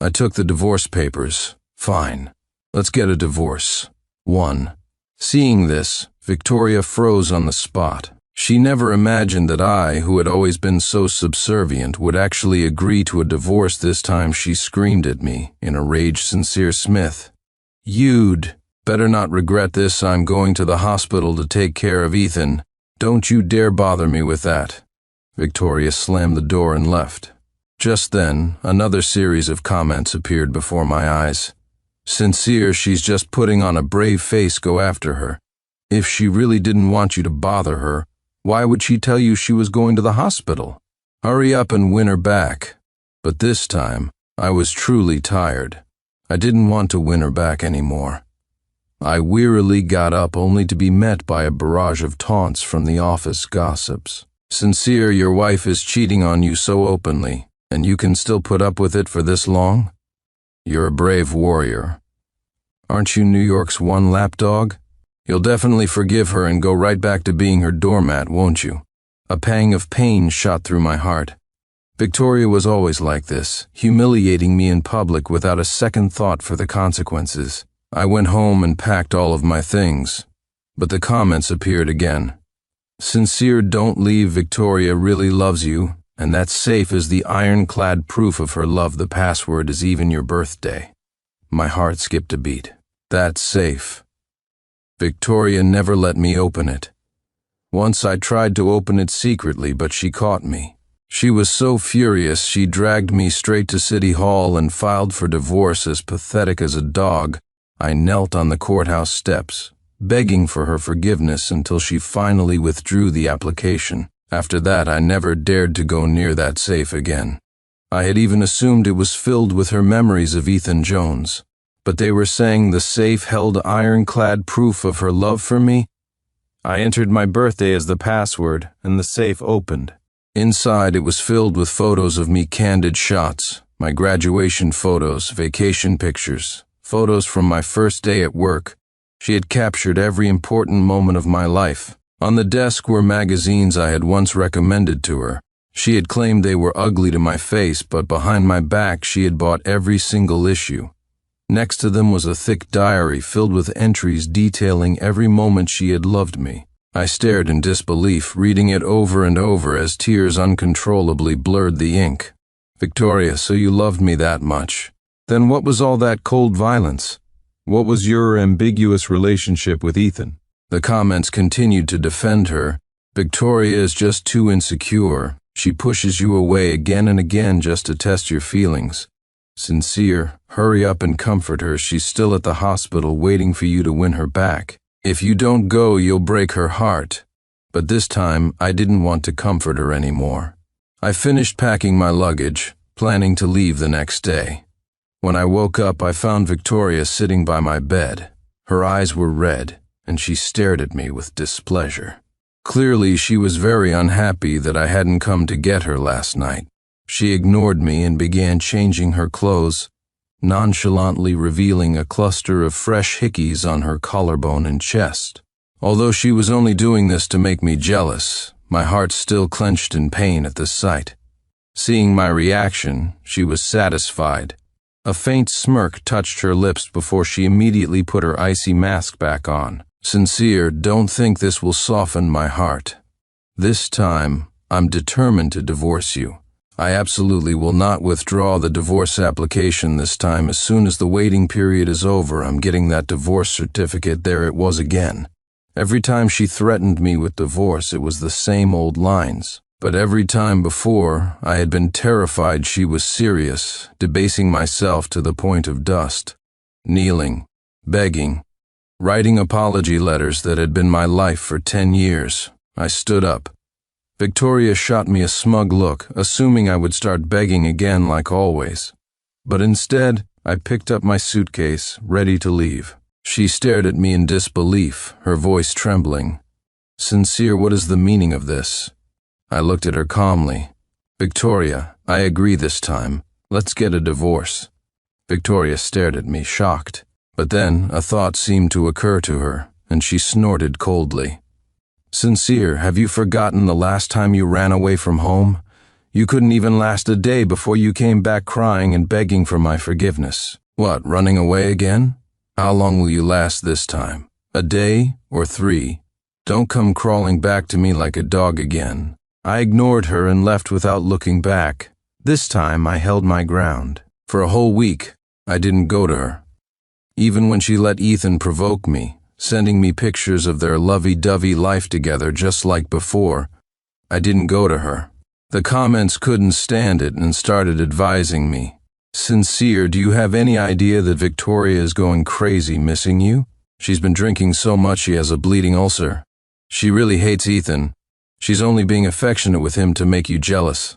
I took the divorce papers. Fine. Let's get a divorce. 1. Seeing this, Victoria froze on the spot. She never imagined that I, who had always been so subservient, would actually agree to a divorce. This time she screamed at me, in a rage. "Sincere Smith, you'd better not regret this. I'm going to the hospital to take care of Ethan. Don't you dare bother me with that." Victoria slammed the door and left. Just then, another series of comments appeared before my eyes. "Sincere, she's just putting on a brave face. Go after her. If she really didn't want you to bother her, why would she tell you she was going to the hospital? Hurry up and win her back." But this time, I was truly tired. I didn't want to win her back anymore. I wearily got up only to be met by a barrage of taunts from the office gossips. "Sincere, your wife is cheating on you so openly, and you can still put up with it for this long? You're a brave warrior. Aren't you New York's one lapdog? You'll definitely forgive her and go right back to being her doormat, won't you?" A pang of pain shot through my heart. Victoria was always like this, humiliating me in public without a second thought for the consequences. I went home and packed all of my things, but the comments appeared again. "Sincere, don't leave. Victoria really loves you, and that safe is the ironclad proof of her love. The password is even your birthday." My heart skipped a beat. That safe. Victoria never let me open it. Once I tried to open it secretly, but she caught me. She was so furious she dragged me straight to City Hall and filed for divorce. As pathetic as a dog, I knelt on the courthouse steps, begging for her forgiveness until she finally withdrew the application. After that, I never dared to go near that safe again. I had even assumed it was filled with her memories of Ethan Jones. But they were saying the safe held ironclad proof of her love for me. I entered my birthday as the password, and the safe opened. Inside, it was filled with photos of me, candid shots, my graduation photos, vacation pictures, photos from my first day at work. She had captured every important moment of my life. On the desk were magazines I had once recommended to her. She had claimed they were ugly to my face, but behind my back she had bought every single issue. Next to them was a thick diary filled with entries detailing every moment she had loved me. I stared in disbelief, reading it over and over as tears uncontrollably blurred the ink. Victoria, so you loved me that much. Then what was all that cold violence? What was your ambiguous relationship with Ethan? The comments continued to defend her. Victoria is just too insecure. She pushes you away again and again just to test your feelings. Sincere, hurry up and comfort her. She's still at the hospital waiting for you to win her back. If you don't go, you'll break her heart. But this time, I didn't want to comfort her anymore. I finished packing my luggage, planning to leave the next day. When I woke up, I found Victoria sitting by my bed. Her eyes were red, and she stared at me with displeasure. Clearly, she was very unhappy that I hadn't come to get her last night. She ignored me and began changing her clothes, nonchalantly revealing a cluster of fresh hickeys on her collarbone and chest. Although she was only doing this to make me jealous, my heart still clenched in pain at the sight. Seeing my reaction, she was satisfied. A faint smirk touched her lips before she immediately put her icy mask back on. Sincere, don't think this will soften my heart. This time, I'm determined to divorce you. I absolutely will not withdraw the divorce application this time. As soon as the waiting period is over, I'm getting that divorce certificate. There it was again. Every time she threatened me with divorce, it was the same old lines. But every time before, I had been terrified she was serious, debasing myself to the point of dust. Kneeling, begging, writing apology letters that had been my life for 10 years. I stood up. Victoria shot me a smug look, assuming I would start begging again like always. But instead, I picked up my suitcase, ready to leave. She stared at me in disbelief, her voice trembling. Sincere, what is the meaning of this? I looked at her calmly. Victoria, I agree this time. Let's get a divorce. Victoria stared at me, shocked. But then a thought seemed to occur to her, and she snorted coldly. Sincere, have you forgotten the last time you ran away from home? You couldn't even last a day before you came back crying and begging for my forgiveness. What, running away again? How long will you last this time? A day or 3? Don't come crawling back to me like a dog again. I ignored her and left without looking back. This time I held my ground. For a whole week, I didn't go to her. Even when she let Ethan provoke me, sending me pictures of their lovey-dovey life together just like before, I didn't go to her. The comments couldn't stand it and started advising me. Sincere, do you have any idea that Victoria is going crazy missing you? She's been drinking so much she has a bleeding ulcer. She really hates Ethan. She's only being affectionate with him to make you jealous.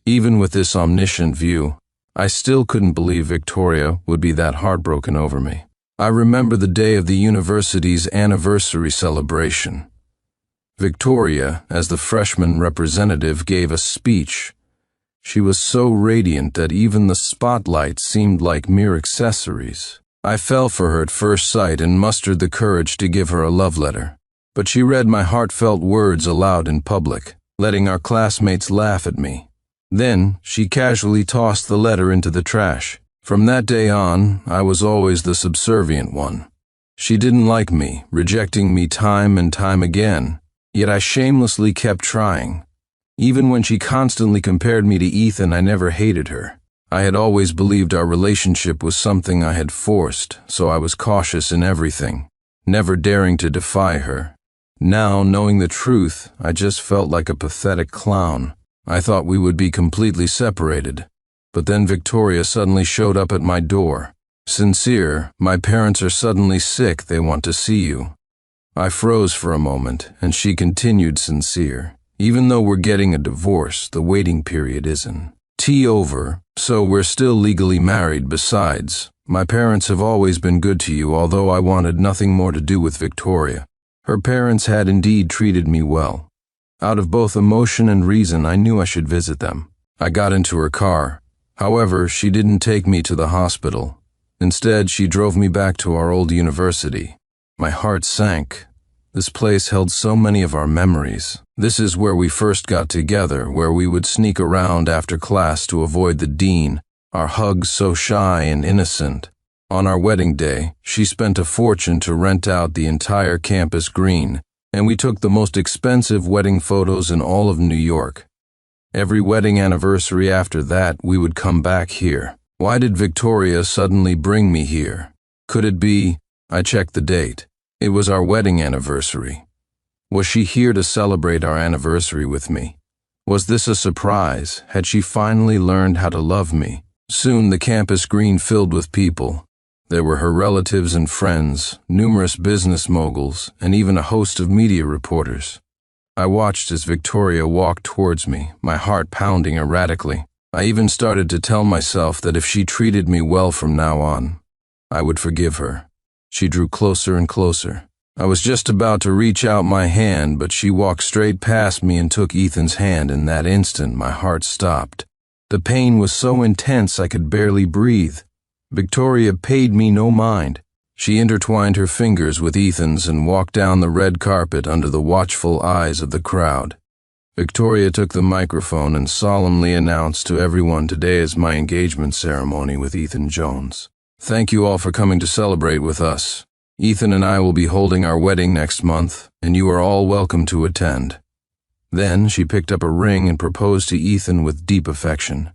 Even with this omniscient view, I still couldn't believe Victoria would be that heartbroken over me. I remember the day of the university's anniversary celebration. Victoria, as the freshman representative, gave a speech. She was so radiant that even the spotlights seemed like mere accessories. I fell for her at first sight and mustered the courage to give her a love letter. But she read my heartfelt words aloud in public, letting our classmates laugh at me. Then she casually tossed the letter into the trash. From that day on, I was always the subservient one. She didn't like me, rejecting me time and time again, yet I shamelessly kept trying. Even when she constantly compared me to Ethan, I never hated her. I had always believed our relationship was something I had forced, so I was cautious in everything, never daring to defy her. Now, knowing the truth, I just felt like a pathetic clown. I thought we would be completely separated. But then Victoria suddenly showed up at my door. Sincere, my parents are suddenly sick, they want to see you. I froze for a moment, and she continued, Sincere. Even though we're getting a divorce, the waiting period isn't. Over, so we're still legally married. Besides, my parents have always been good to you, although I wanted nothing more to do with Victoria. Her parents had indeed treated me well. Out of both emotion and reason, I knew I should visit them. I got into her car. However, she didn't take me to the hospital. Instead, she drove me back to our old university. My heart sank. This place held so many of our memories. This is where we first got together, where we would sneak around after class to avoid the dean, our hugs so shy and innocent. On our wedding day, she spent a fortune to rent out the entire campus green, and we took the most expensive wedding photos in all of New York. Every wedding anniversary after that, we would come back here. Why did Victoria suddenly bring me here? Could it be? I checked the date. It was our wedding anniversary. Was she here to celebrate our anniversary with me? Was this a surprise? Had she finally learned how to love me? Soon the campus green filled with people. There were her relatives and friends, numerous business moguls, and even a host of media reporters. I watched as Victoria walked towards me, my heart pounding erratically. I even started to tell myself that if she treated me well from now on, I would forgive her. She drew closer and closer. I was just about to reach out my hand, but she walked straight past me and took Ethan's hand. In that instant, my heart stopped. The pain was so intense I could barely breathe. Victoria paid me no mind. She intertwined her fingers with Ethan's and walked down the red carpet under the watchful eyes of the crowd. Victoria took the microphone and solemnly announced to everyone, today is my engagement ceremony with Ethan Jones. Thank you all for coming to celebrate with us. Ethan and I will be holding our wedding next month, and you are all welcome to attend. Then she picked up a ring and proposed to Ethan with deep affection.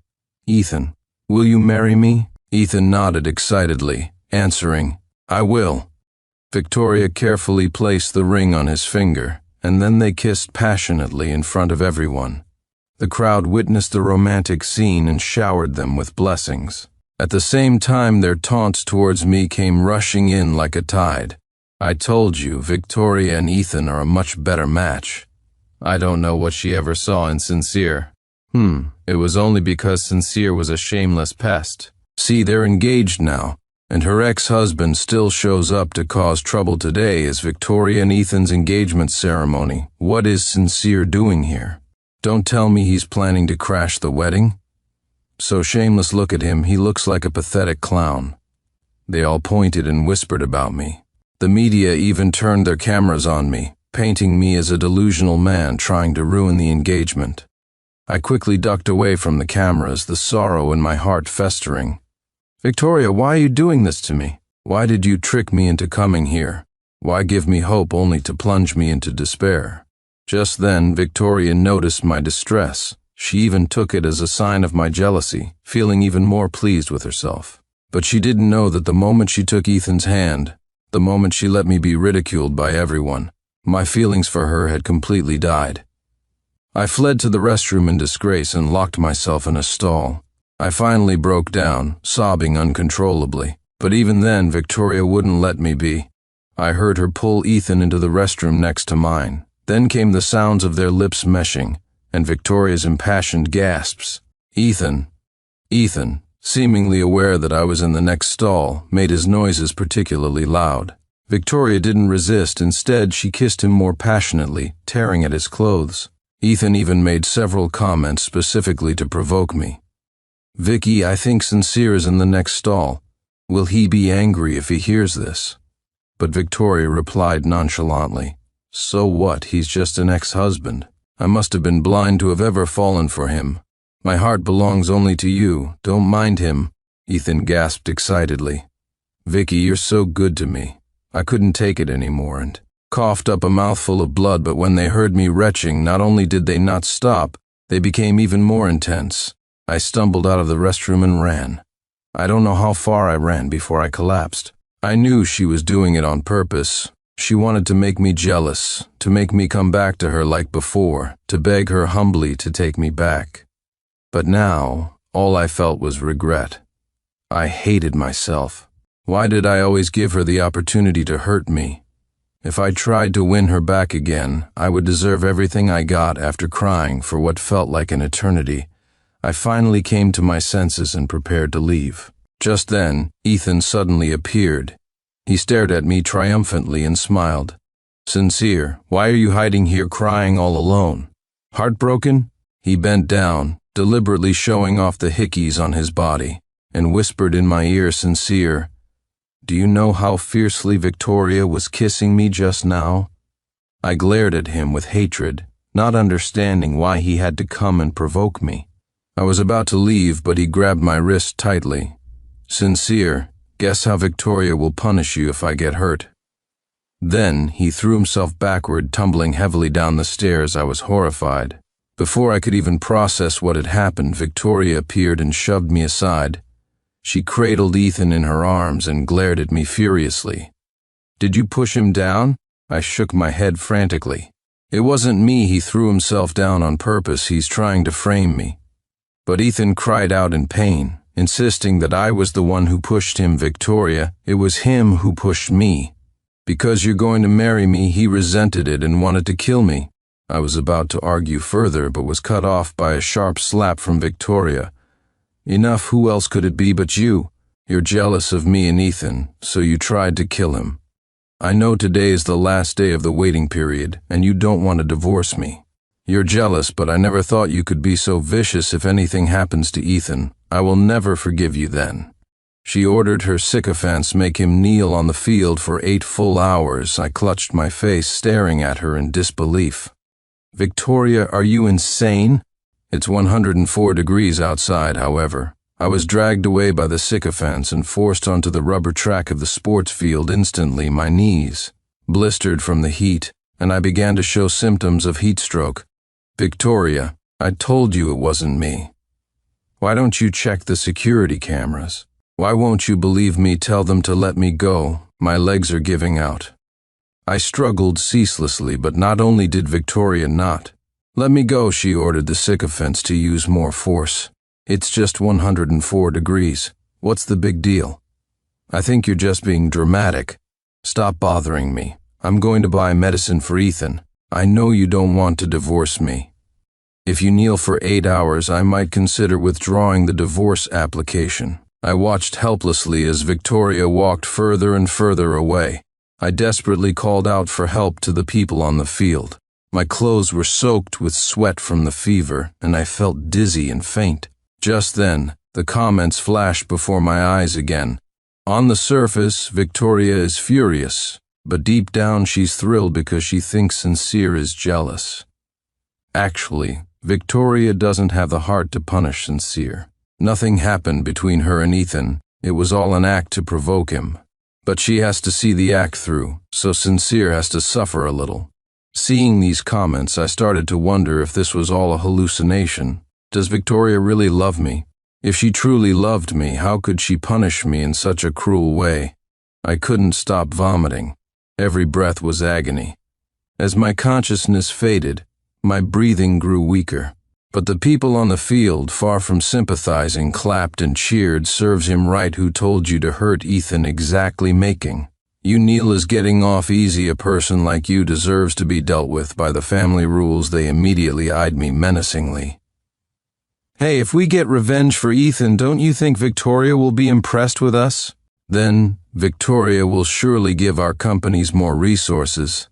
Ethan, will you marry me? Ethan nodded excitedly, answering, I will. Victoria carefully placed the ring on his finger, and then they kissed passionately in front of everyone. The crowd witnessed the romantic scene and showered them with blessings. At the same time, their taunts towards me came rushing in like a tide. I told you, Victoria and Ethan are a much better match. I don't know what she ever saw in Sincere. It was only because Sincere was a shameless pest. See, they're engaged now, and her ex-husband still shows up to cause trouble. Today is Victoria and Ethan's engagement ceremony. What is Sincere doing here? Don't tell me he's planning to crash the wedding? So shameless, look at him, he looks like a pathetic clown. They all pointed and whispered about me. The media even turned their cameras on me, painting me as a delusional man trying to ruin the engagement. I quickly ducked away from the cameras, the sorrow in my heart festering. Victoria, why are you doing this to me? Why did you trick me into coming here? Why give me hope only to plunge me into despair? Just then, Victoria noticed my distress. She even took it as a sign of my jealousy, feeling even more pleased with herself. But she didn't know that the moment she took Ethan's hand, the moment she let me be ridiculed by everyone, my feelings for her had completely died. I fled to the restroom in disgrace and locked myself in a stall. I finally broke down, sobbing uncontrollably. But even then, Victoria wouldn't let me be. I heard her pull Ethan into the restroom next to mine. Then came the sounds of their lips meshing, and Victoria's impassioned gasps. Ethan, seemingly aware that I was in the next stall, made his noises particularly loud. Victoria didn't resist. Instead, she kissed him more passionately, tearing at his clothes. Ethan even made several comments specifically to provoke me. Vicky, I think Sincere is in the next stall. Will he be angry if he hears this? But Victoria replied nonchalantly, so what, he's just an ex-husband. I must have been blind to have ever fallen for him. My heart belongs only to you, don't mind him, Ethan gasped excitedly. Vicky, you're so good to me. I couldn't take it anymore and coughed up a mouthful of blood, but when they heard me retching, not only did they not stop, they became even more intense. I stumbled out of the restroom and ran. I don't know how far I ran before I collapsed. I knew she was doing it on purpose. She wanted to make me jealous, to make me come back to her like before, to beg her humbly to take me back. But now, all I felt was regret. I hated myself. Why did I always give her the opportunity to hurt me? If I tried to win her back again, I would deserve everything I got after crying for what felt like an eternity. I finally came to my senses and prepared to leave. Just then, Ethan suddenly appeared. He stared at me triumphantly and smiled. Sincere, why are you hiding here crying all alone? Heartbroken? He bent down, deliberately showing off the hickeys on his body, and whispered in my ear, Sincere, do you know how fiercely Victoria was kissing me just now? I glared at him with hatred, not understanding why he had to come and provoke me. I was about to leave, but he grabbed my wrist tightly. Sincere, guess how Victoria will punish you if I get hurt. Then he threw himself backward, tumbling heavily down the stairs. I was horrified. Before I could even process what had happened, Victoria appeared and shoved me aside. She cradled Ethan in her arms and glared at me furiously. "Did you push him down?" I shook my head frantically. "It wasn't me. He threw himself down on purpose. He's trying to frame me." But Ethan cried out in pain, insisting that I was the one who pushed him. "Victoria, it was him who pushed me. Because you're going to marry me, he resented it and wanted to kill me." I was about to argue further, but was cut off by a sharp slap from Victoria. "Enough, who else could it be but you? You're jealous of me and Ethan, so you tried to kill him. I know today is the last day of the waiting period, and you don't want to divorce me. You're jealous, but I never thought you could be so vicious. If anything happens to Ethan, I will never forgive you then." She ordered her sycophants make him kneel on the field for 8 full hours. I clutched my face, staring at her in disbelief. "Victoria, are you insane?" It's 104 degrees outside, however. I was dragged away by the sycophants and forced onto the rubber track of the sports field. Instantly, my knees blistered from the heat, and I began to show symptoms of heat stroke. "Victoria, I told you it wasn't me. Why don't you check the security cameras? Why won't you believe me? Tell them to let me go. My legs are giving out." I struggled ceaselessly, but not only did Victoria not let me go, she ordered the sycophants to use more force. "It's just 104 degrees. What's the big deal? I think you're just being dramatic. Stop bothering me. I'm going to buy medicine for Ethan. I know you don't want to divorce me. If you kneel for 8 hours, I might consider withdrawing the divorce application." I watched helplessly as Victoria walked further and further away. I desperately called out for help to the people on the field. My clothes were soaked with sweat from the fever, and I felt dizzy and faint. Just then, the comments flashed before my eyes again. On the surface, Victoria is furious, but deep down she's thrilled because she thinks Sincere is jealous. Actually, Victoria doesn't have the heart to punish Sincere. Nothing happened between her and Ethan. It was all an act to provoke him. But she has to see the act through, so Sincere has to suffer a little. Seeing these comments, I started to wonder if this was all a hallucination. Does Victoria really love me? If she truly loved me, how could she punish me in such a cruel way? I couldn't stop vomiting. Every breath was agony. As my consciousness faded, my breathing grew weaker. But the people on the field, far from sympathizing, clapped and cheered. "Serves him right. Who told you to hurt Ethan?" "Exactly, making you kneel is getting off easy. A person like you deserves to be dealt with by the family rules." They immediately eyed me menacingly. "Hey, if we get revenge for Ethan, don't you think Victoria will be impressed with us? Then Victoria will surely give our companies more resources."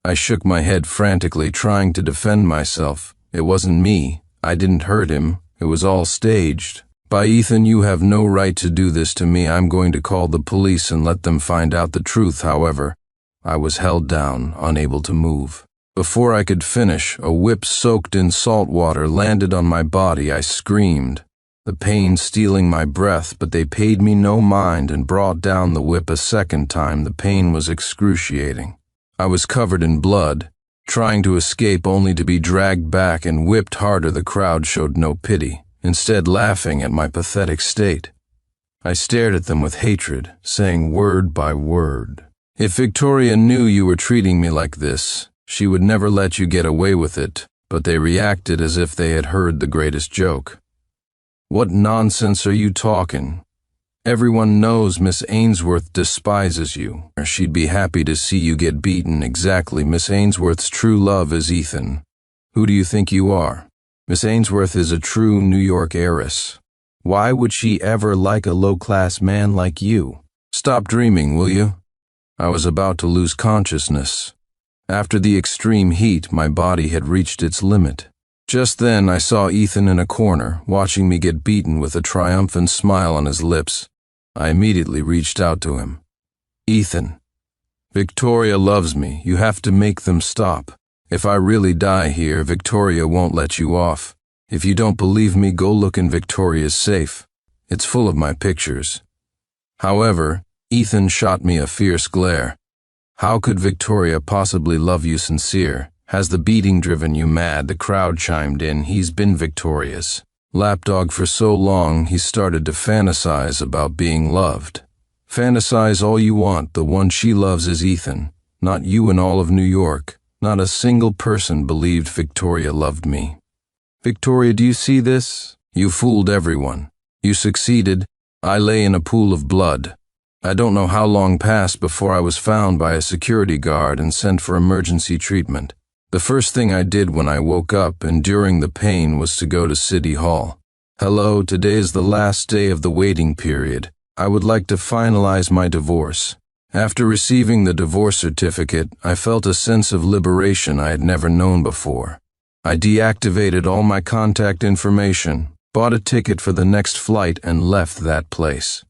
I shook my head frantically, trying to defend myself. It wasn't me. I didn't hurt him. It was all staged. "By Ethan, you have no right to do this to me. I'm going to call the police and let them find out the truth." However, I was held down, unable to move. Before I could finish, a whip soaked in salt water landed on my body. I screamed, the pain stealing my breath, but they paid me no mind and brought down the whip a second time. The pain was excruciating. I was covered in blood, trying to escape only to be dragged back and whipped harder. The crowd showed no pity, instead laughing at my pathetic state. I stared at them with hatred, saying word by word, "If Victoria knew you were treating me like this, she would never let you get away with it." But they reacted as if they had heard the greatest joke. "What nonsense are you talking? Everyone knows Miss Ainsworth despises you. She'd be happy to see you get beaten." "Exactly. Miss Ainsworth's true love is Ethan. Who do you think you are? Miss Ainsworth is a true New York heiress. Why would she ever like a low-class man like you? Stop dreaming, will you?" I was about to lose consciousness. After the extreme heat, my body had reached its limit. Just then, I saw Ethan in a corner, watching me get beaten with a triumphant smile on his lips. I immediately reached out to him. "Ethan, Victoria loves me. You have to make them stop. If I really die here, Victoria won't let you off. If you don't believe me, go look in Victoria's safe. It's full of my pictures." However, Ethan shot me a fierce glare. How could Victoria possibly love you sincere? Has the beating driven you mad? The crowd chimed in. He's been Victoria's lapdog for so long, he started to fantasize about being loved. Fantasize all you want, the one she loves is Ethan, not you in all of New York. Not a single person believed Victoria loved me. Victoria, do you see this? You fooled everyone. You succeeded. I lay in a pool of blood. I don't know how long passed before I was found by a security guard and sent for emergency treatment. The first thing I did when I woke up, enduring the pain, was to go to City Hall. Hello, today is the last day of the waiting period. I would like to finalize my divorce. After receiving the divorce certificate, I felt a sense of liberation I had never known before. I deactivated all my contact information, bought a ticket for the next flight, and left that place.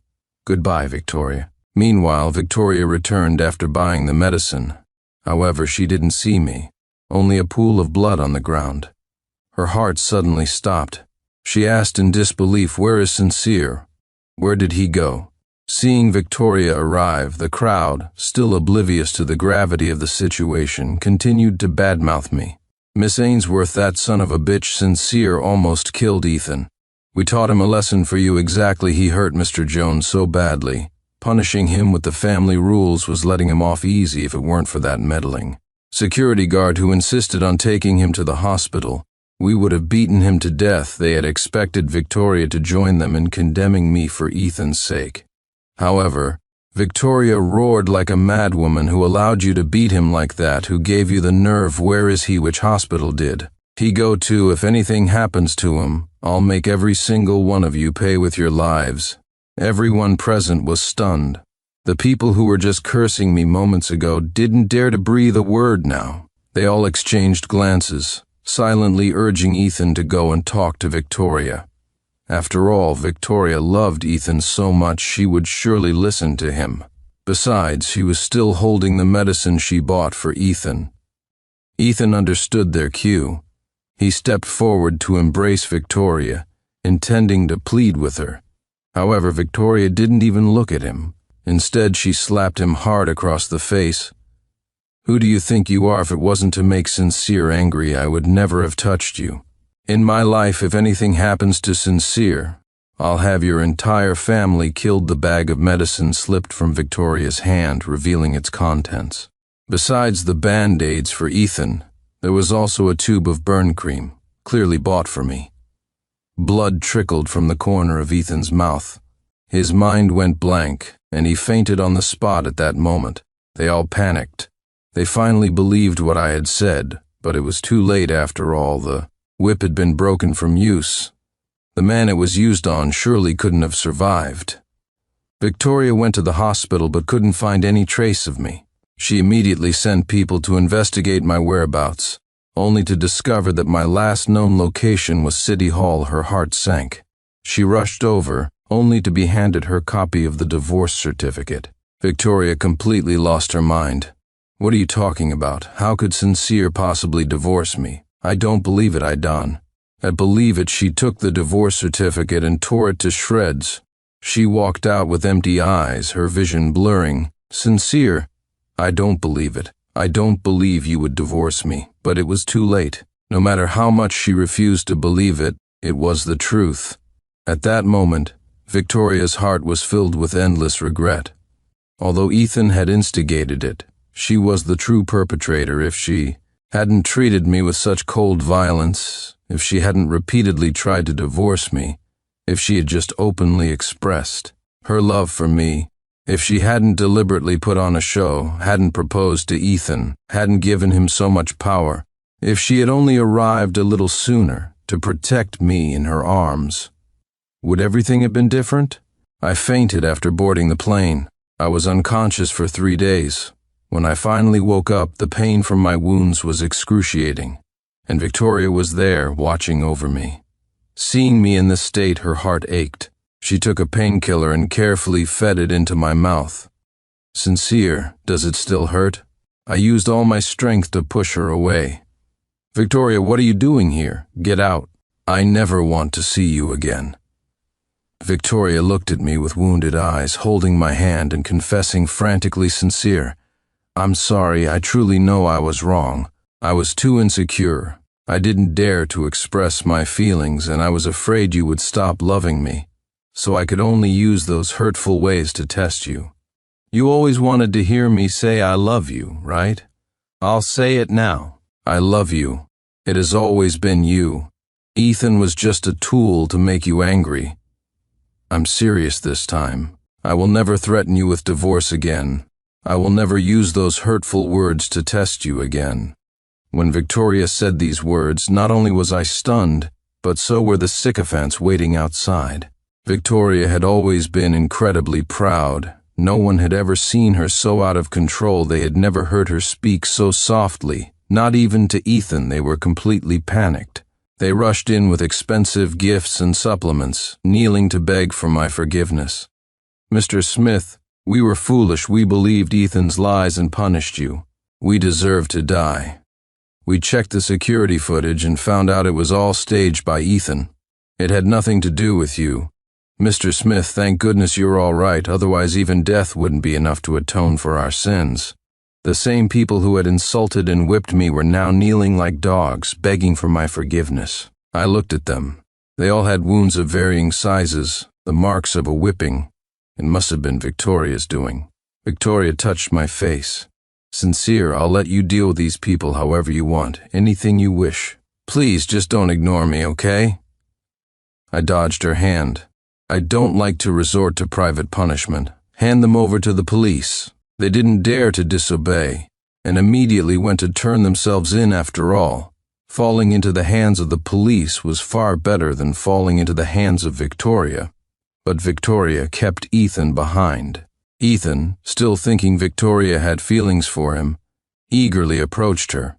Goodbye, Victoria. Meanwhile, Victoria returned after buying the medicine. However, she didn't see me. Only a pool of blood on the ground. Her heart suddenly stopped. She asked in disbelief, "Where is Sincere? Where did he go?" Seeing Victoria arrive, the crowd, still oblivious to the gravity of the situation, continued to badmouth me. "Miss Ainsworth, that son of a bitch Sincere almost killed Ethan. We taught him a lesson for you exactly. He hurt Mr. Jones so badly. Punishing him with the family rules was letting him off easy if it weren't for that meddling security guard who insisted on taking him to the hospital. We would have beaten him to death." They had expected Victoria to join them in condemning me for Ethan's sake. However, Victoria roared like a madwoman. "Who allowed you to beat him like that? Who gave you the nerve? Where is he? Which hospital did he go to? If anything happens to him, I'll make every single one of you pay with your lives." Everyone present was stunned. The people who were just cursing me moments ago didn't dare to breathe a word now. They all exchanged glances, silently urging Ethan to go and talk to Victoria. After all, Victoria loved Ethan so much she would surely listen to him. Besides, she was still holding the medicine she bought for Ethan. Ethan understood their cue. He stepped forward to embrace Victoria, intending to plead with her. However, Victoria didn't even look at him. Instead, she slapped him hard across the face. "Who do you think you are? If it wasn't to make Sincere angry, I would never have touched you. In my life, if anything happens to Sincere, I'll have your entire family killed." The bag of medicine slipped from Victoria's hand, revealing its contents. Besides the Band-Aids for Ethan, there was also a tube of burn cream, clearly bought for me. Blood trickled from the corner of Ethan's mouth. His mind went blank, and he fainted on the spot at that moment. They all panicked. They finally believed what I had said, but it was too late after all. The whip had been broken from use. The man it was used on surely couldn't have survived. Victoria went to the hospital but couldn't find any trace of me. She immediately sent people to investigate my whereabouts, only to discover that my last known location was City Hall. Her heart sank. She rushed over, only to be handed her copy of the divorce certificate. Victoria completely lost her mind. "What are you talking about? How could Sincere possibly divorce me? I don't believe it, Idan." I believe it. She took the divorce certificate and tore it to shreds. She walked out with empty eyes, her vision blurring. "Sincere? I don't believe it. I don't believe you would divorce me." But it was too late. No matter how much she refused to believe it, it was the truth. At that moment, Victoria's heart was filled with endless regret. Although Ethan had instigated it, she was the true perpetrator. If she hadn't treated me with such cold violence, if she hadn't repeatedly tried to divorce me, if she had just openly expressed her love for me, if she hadn't deliberately put on a show, hadn't proposed to Ethan, hadn't given him so much power, if she had only arrived a little sooner to protect me in her arms, would everything have been different? I fainted after boarding the plane. I was unconscious for 3 days. When I finally woke up, the pain from my wounds was excruciating, and Victoria was there, watching over me. Seeing me in this state, her heart ached. She took a painkiller and carefully fed it into my mouth. "Sincere, does it still hurt?" I used all my strength to push her away. "Victoria, what are you doing here? Get out. I never want to see you again." Victoria looked at me with wounded eyes, holding my hand and confessing frantically, "Sincere, I'm sorry, I truly know I was wrong. I was too insecure. I didn't dare to express my feelings, and I was afraid you would stop loving me. So I could only use those hurtful ways to test you. You always wanted to hear me say I love you, right? I'll say it now. I love you. It has always been you. Ethan was just a tool to make you angry. I'm serious this time. I will never threaten you with divorce again. I will never use those hurtful words to test you again. When Victoria said these words, not only was I stunned, but so were the sycophants waiting outside. Victoria had always been incredibly proud. No one had ever seen her so out of control. They had never heard her speak so softly. Not even to Ethan. They were completely panicked. They rushed in with expensive gifts and supplements, kneeling to beg for my forgiveness. Mr. Smith, we were foolish. We believed Ethan's lies and punished you. We deserve to die. We checked the security footage and found out it was all staged by Ethan. It had nothing to do with you. Mr. Smith, thank goodness you're all right, otherwise even death wouldn't be enough to atone for our sins. The same people who had insulted and whipped me were now kneeling like dogs, begging for my forgiveness. I looked at them. They all had wounds of varying sizes, the marks of a whipping. It must have been Victoria's doing. Victoria touched my face. Sincere, I'll let you deal with these people however you want, anything you wish. Please just don't ignore me, okay? I dodged her hand. I don't like to resort to private punishment. Hand them over to the police. They didn't dare to disobey, and immediately went to turn themselves in after all. Falling into the hands of the police was far better than falling into the hands of Victoria. But Victoria kept Ethan behind. Ethan, still thinking Victoria had feelings for him, eagerly approached her.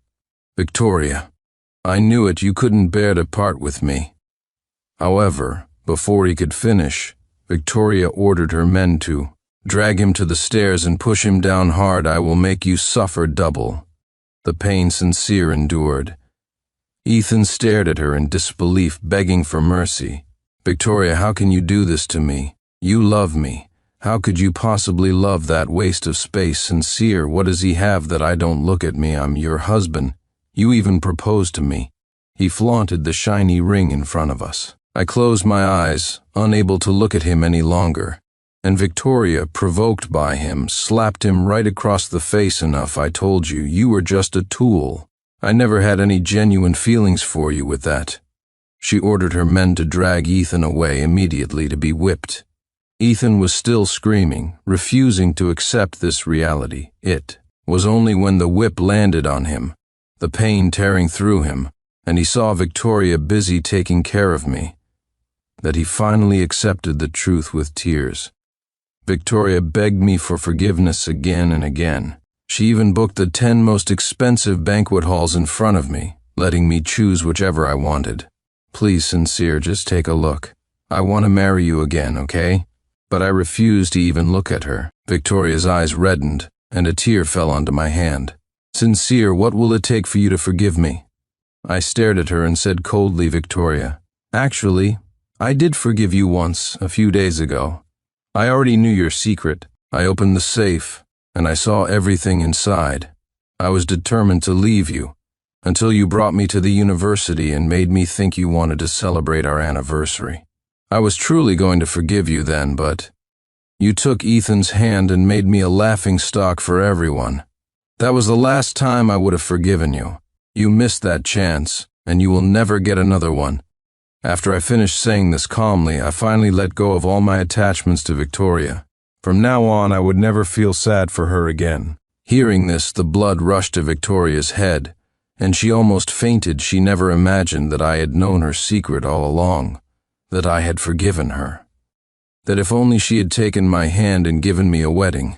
Victoria, I knew it, you couldn't bear to part with me. However, before he could finish, Victoria ordered her men to drag him to the stairs and push him down hard. I will make you suffer double. The pain Sincere endured. Ethan stared at her in disbelief, begging for mercy. Victoria, how can you do this to me? You love me. How could you possibly love that waste of space? Sincere, what does he have that I don't? Look at me, I'm your husband. You even proposed to me. He flaunted the shiny ring in front of us. I closed my eyes, unable to look at him any longer, and Victoria, provoked by him, slapped him right across the face. Enough, I told you, you were just a tool. I never had any genuine feelings for you with that. She ordered her men to drag Ethan away immediately to be whipped. Ethan was still screaming, refusing to accept this reality. It was only when the whip landed on him, the pain tearing through him, and he saw Victoria busy taking care of me, that he finally accepted the truth with tears. Victoria begged me for forgiveness again and again. She even booked the 10 most expensive banquet halls in front of me, letting me choose whichever I wanted. Please, Sincere, just take a look. I want to marry you again, okay? But I refused to even look at her. Victoria's eyes reddened, and a tear fell onto my hand. Sincere, what will it take for you to forgive me? I stared at her and said coldly, Victoria, actually, I did forgive you once, a few days ago. I already knew your secret. I opened the safe, and I saw everything inside. I was determined to leave you, until you brought me to the university and made me think you wanted to celebrate our anniversary. I was truly going to forgive you then, but you took Ethan's hand and made me a laughingstock for everyone. That was the last time I would have forgiven you. You missed that chance, and you will never get another one. After I finished saying this calmly, I finally let go of all my attachments to Victoria. From now on, I would never feel sad for her again. Hearing this, the blood rushed to Victoria's head, and she almost fainted. She never imagined that I had known her secret all along, that I had forgiven her, that if only she had taken my hand and given me a wedding.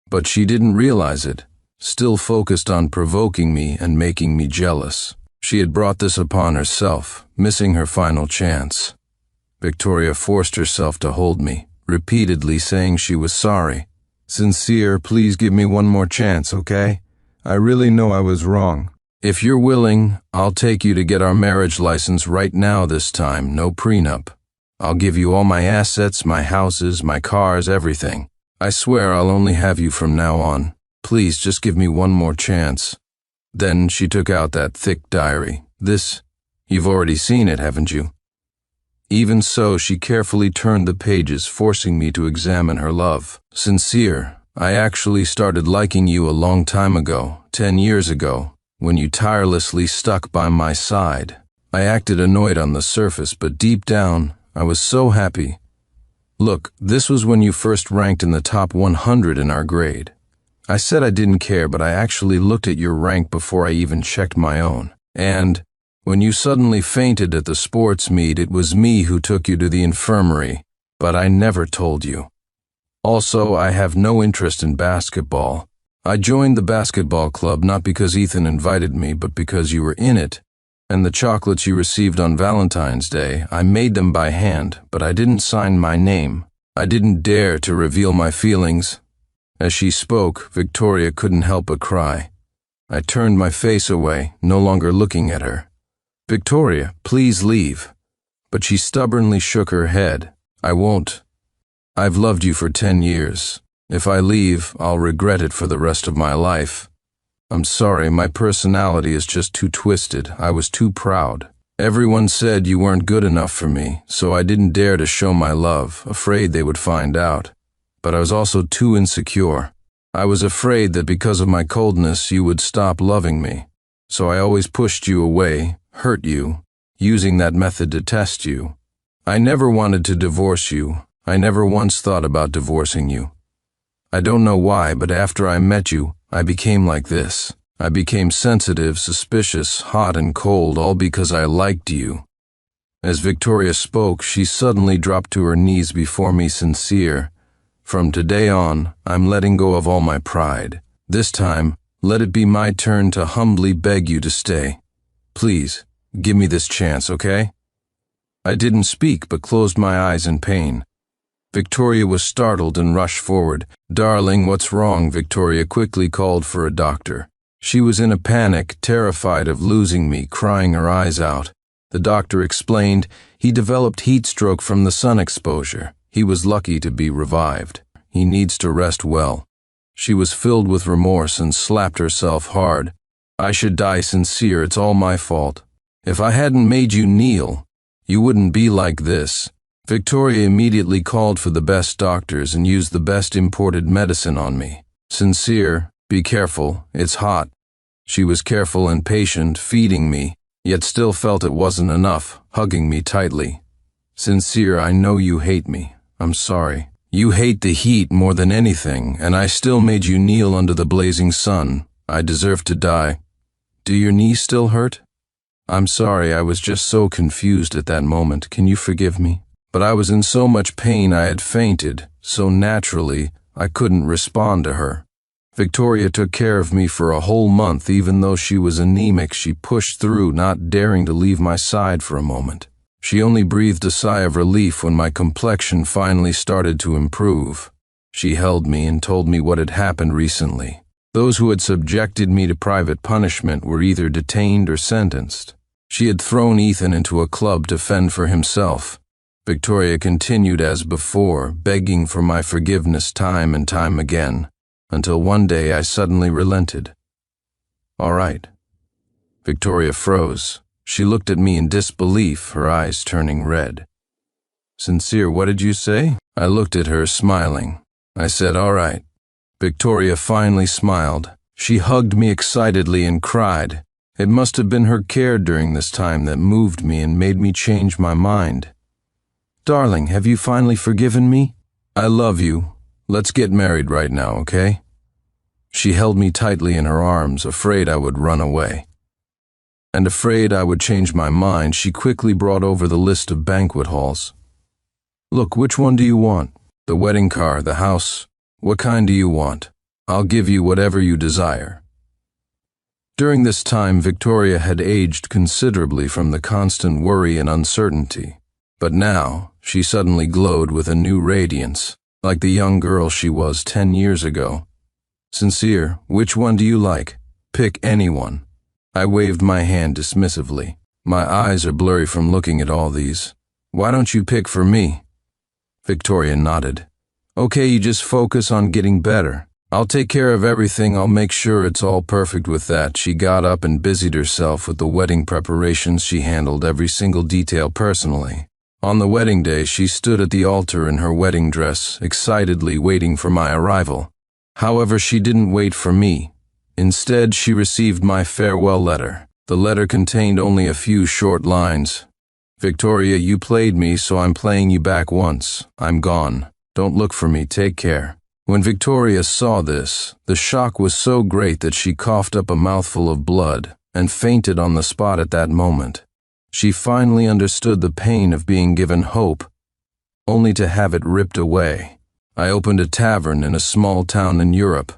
But she didn't realize it, still focused on provoking me and making me jealous. She had brought this upon herself, missing her final chance. Victoria forced herself to hold me, repeatedly saying she was sorry. Sincere, please give me one more chance, okay? I really know I was wrong. If you're willing, I'll take you to get our marriage license right now this time, no prenup. I'll give you all my assets, my houses, my cars, everything. I swear I'll only have you from now on. Please, just give me one more chance. Then she took out that thick diary. You've already seen it, haven't you? Even so, she carefully turned the pages, forcing me to examine her love. Sincere, I actually started liking you a long time ago, 10 years ago, when you tirelessly stuck by my side. I acted annoyed on the surface, but deep down, I was so happy. Look, this was when you first ranked in the top 100 in our grade. I said I didn't care, but I actually looked at your rank before I even checked my own. And when you suddenly fainted at the sports meet, it was me who took you to the infirmary, but I never told you. Also, I have no interest in basketball. I joined the basketball club not because Ethan invited me, but because you were in it. And the chocolates you received on Valentine's Day, I made them by hand, but I didn't sign my name. I didn't dare to reveal my feelings. As she spoke, Victoria couldn't help but cry. I turned my face away, no longer looking at her. Victoria, please leave. But she stubbornly shook her head. I won't. I've loved you for 10 years. If I leave, I'll regret it for the rest of my life. I'm sorry, my personality is just too twisted. I was too proud. Everyone said you weren't good enough for me, so I didn't dare to show my love, afraid they would find out. But I was also too insecure. I was afraid that because of my coldness, you would stop loving me. So I always pushed you away, hurt you, using that method to test you. I never wanted to divorce you. I never once thought about divorcing you. I don't know why, but after I met you, I became like this. I became sensitive, suspicious, hot and cold, all because I liked you. As Victoria spoke, she suddenly dropped to her knees before me, sincere. From today on, I'm letting go of all my pride. This time, let it be my turn to humbly beg you to stay. Please, give me this chance, okay? I didn't speak, but closed my eyes in pain. Victoria was startled and rushed forward. Darling, what's wrong? Victoria quickly called for a doctor. She was in a panic, terrified of losing me, crying her eyes out. The doctor explained he developed heat stroke from the sun exposure. He was lucky to be revived. He needs to rest well. She was filled with remorse and slapped herself hard. I should die, sincere. It's all my fault. If I hadn't made you kneel, you wouldn't be like this. Victoria immediately called for the best doctors and used the best imported medicine on me. Sincere, be careful, it's hot. She was careful and patient, feeding me, yet still felt it wasn't enough, hugging me tightly. Sincere, I know you hate me. I'm sorry. You hate the heat more than anything, and I still made you kneel under the blazing sun. I deserve to die. Do your knees still hurt? I'm sorry, I was just so confused at that moment. Can you forgive me? But I was in so much pain I had fainted, so naturally I couldn't respond to her. Victoria took care of me for a whole month. Even though she was anemic, she pushed through, not daring to leave my side for a moment. She only breathed a sigh of relief when my complexion finally started to improve. She held me and told me what had happened recently. Those who had subjected me to private punishment were either detained or sentenced. She had thrown Ethan into a club to fend for himself. Victoria continued as before, begging for my forgiveness time and time again, until one day I suddenly relented. All right. Victoria froze. She looked at me in disbelief, her eyes turning red. Sincere, what did you say? I looked at her, smiling. I said, all right. Victoria finally smiled. She hugged me excitedly and cried. It must have been her care during this time that moved me and made me change my mind. Darling, have you finally forgiven me? I love you. Let's get married right now, okay? She held me tightly in her arms, afraid I would run away. And afraid I would change my mind, she quickly brought over the list of banquet halls. Look, which one do you want? The wedding car, the house? What kind do you want? I'll give you whatever you desire. During this time, Victoria had aged considerably from the constant worry and uncertainty. But now, she suddenly glowed with a new radiance, like the young girl she was 10 years ago. Sincere, which one do you like? Pick any one. I waved my hand dismissively. My eyes are blurry from looking at all these. Why don't you pick for me? Victoria nodded. Okay, you just focus on getting better. I'll take care of everything. I'll make sure it's all perfect. With that, she got up and busied herself with the wedding preparations. She handled every single detail personally. On the wedding day, she stood at the altar in her wedding dress, excitedly waiting for my arrival. However, she didn't wait for me. Instead, she received my farewell letter. The letter contained only a few short lines. "Victoria, you played me, so I'm playing you back once. I'm gone. Don't look for me. Take care." When Victoria saw this, the shock was so great that she coughed up a mouthful of blood and fainted on the spot at that moment. She finally understood the pain of being given hope, only to have it ripped away. I opened a tavern in a small town in Europe.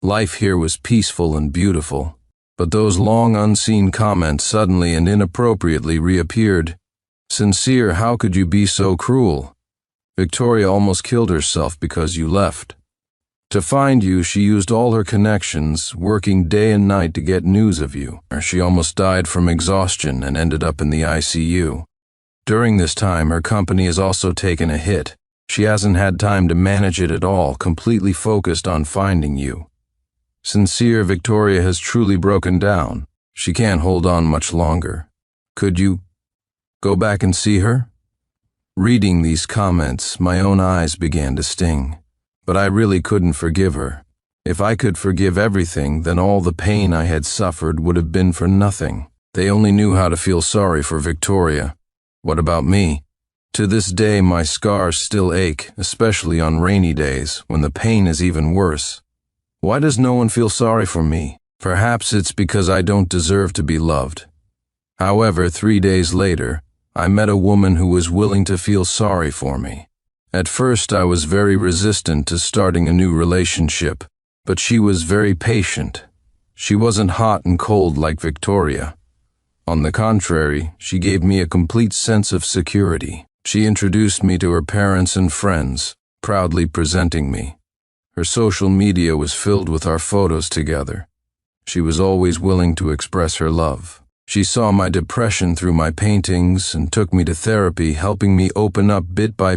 Life here was peaceful and beautiful, but those long unseen comments suddenly and inappropriately reappeared. "Sincere, how could you be so cruel? Victoria almost killed herself because you left. To find you, she used all her connections, working day and night to get news of you. She almost died from exhaustion and ended up in the ICU. During this time, her company has also taken a hit. She hasn't had time to manage it at all, completely focused on finding you. Sincere, Victoria has truly broken down. She can't hold on much longer. Could you go back and see her?" Reading these comments, my own eyes began to sting. But I really couldn't forgive her. If I could forgive everything, then all the pain I had suffered would have been for nothing. They only knew how to feel sorry for Victoria. What about me? To this day, my scars still ache, especially on rainy days, when the pain is even worse. Why does no one feel sorry for me? Perhaps it's because I don't deserve to be loved. However, 3 days later, I met a woman who was willing to feel sorry for me. At first, I was very resistant to starting a new relationship, but she was very patient. She wasn't hot and cold like Victoria. On the contrary, she gave me a complete sense of security. She introduced me to her parents and friends, proudly presenting me. Her social media was filled with our photos together. She was always willing to express her love. She saw my depression through my paintings and took me to therapy, helping me open up bit by bit.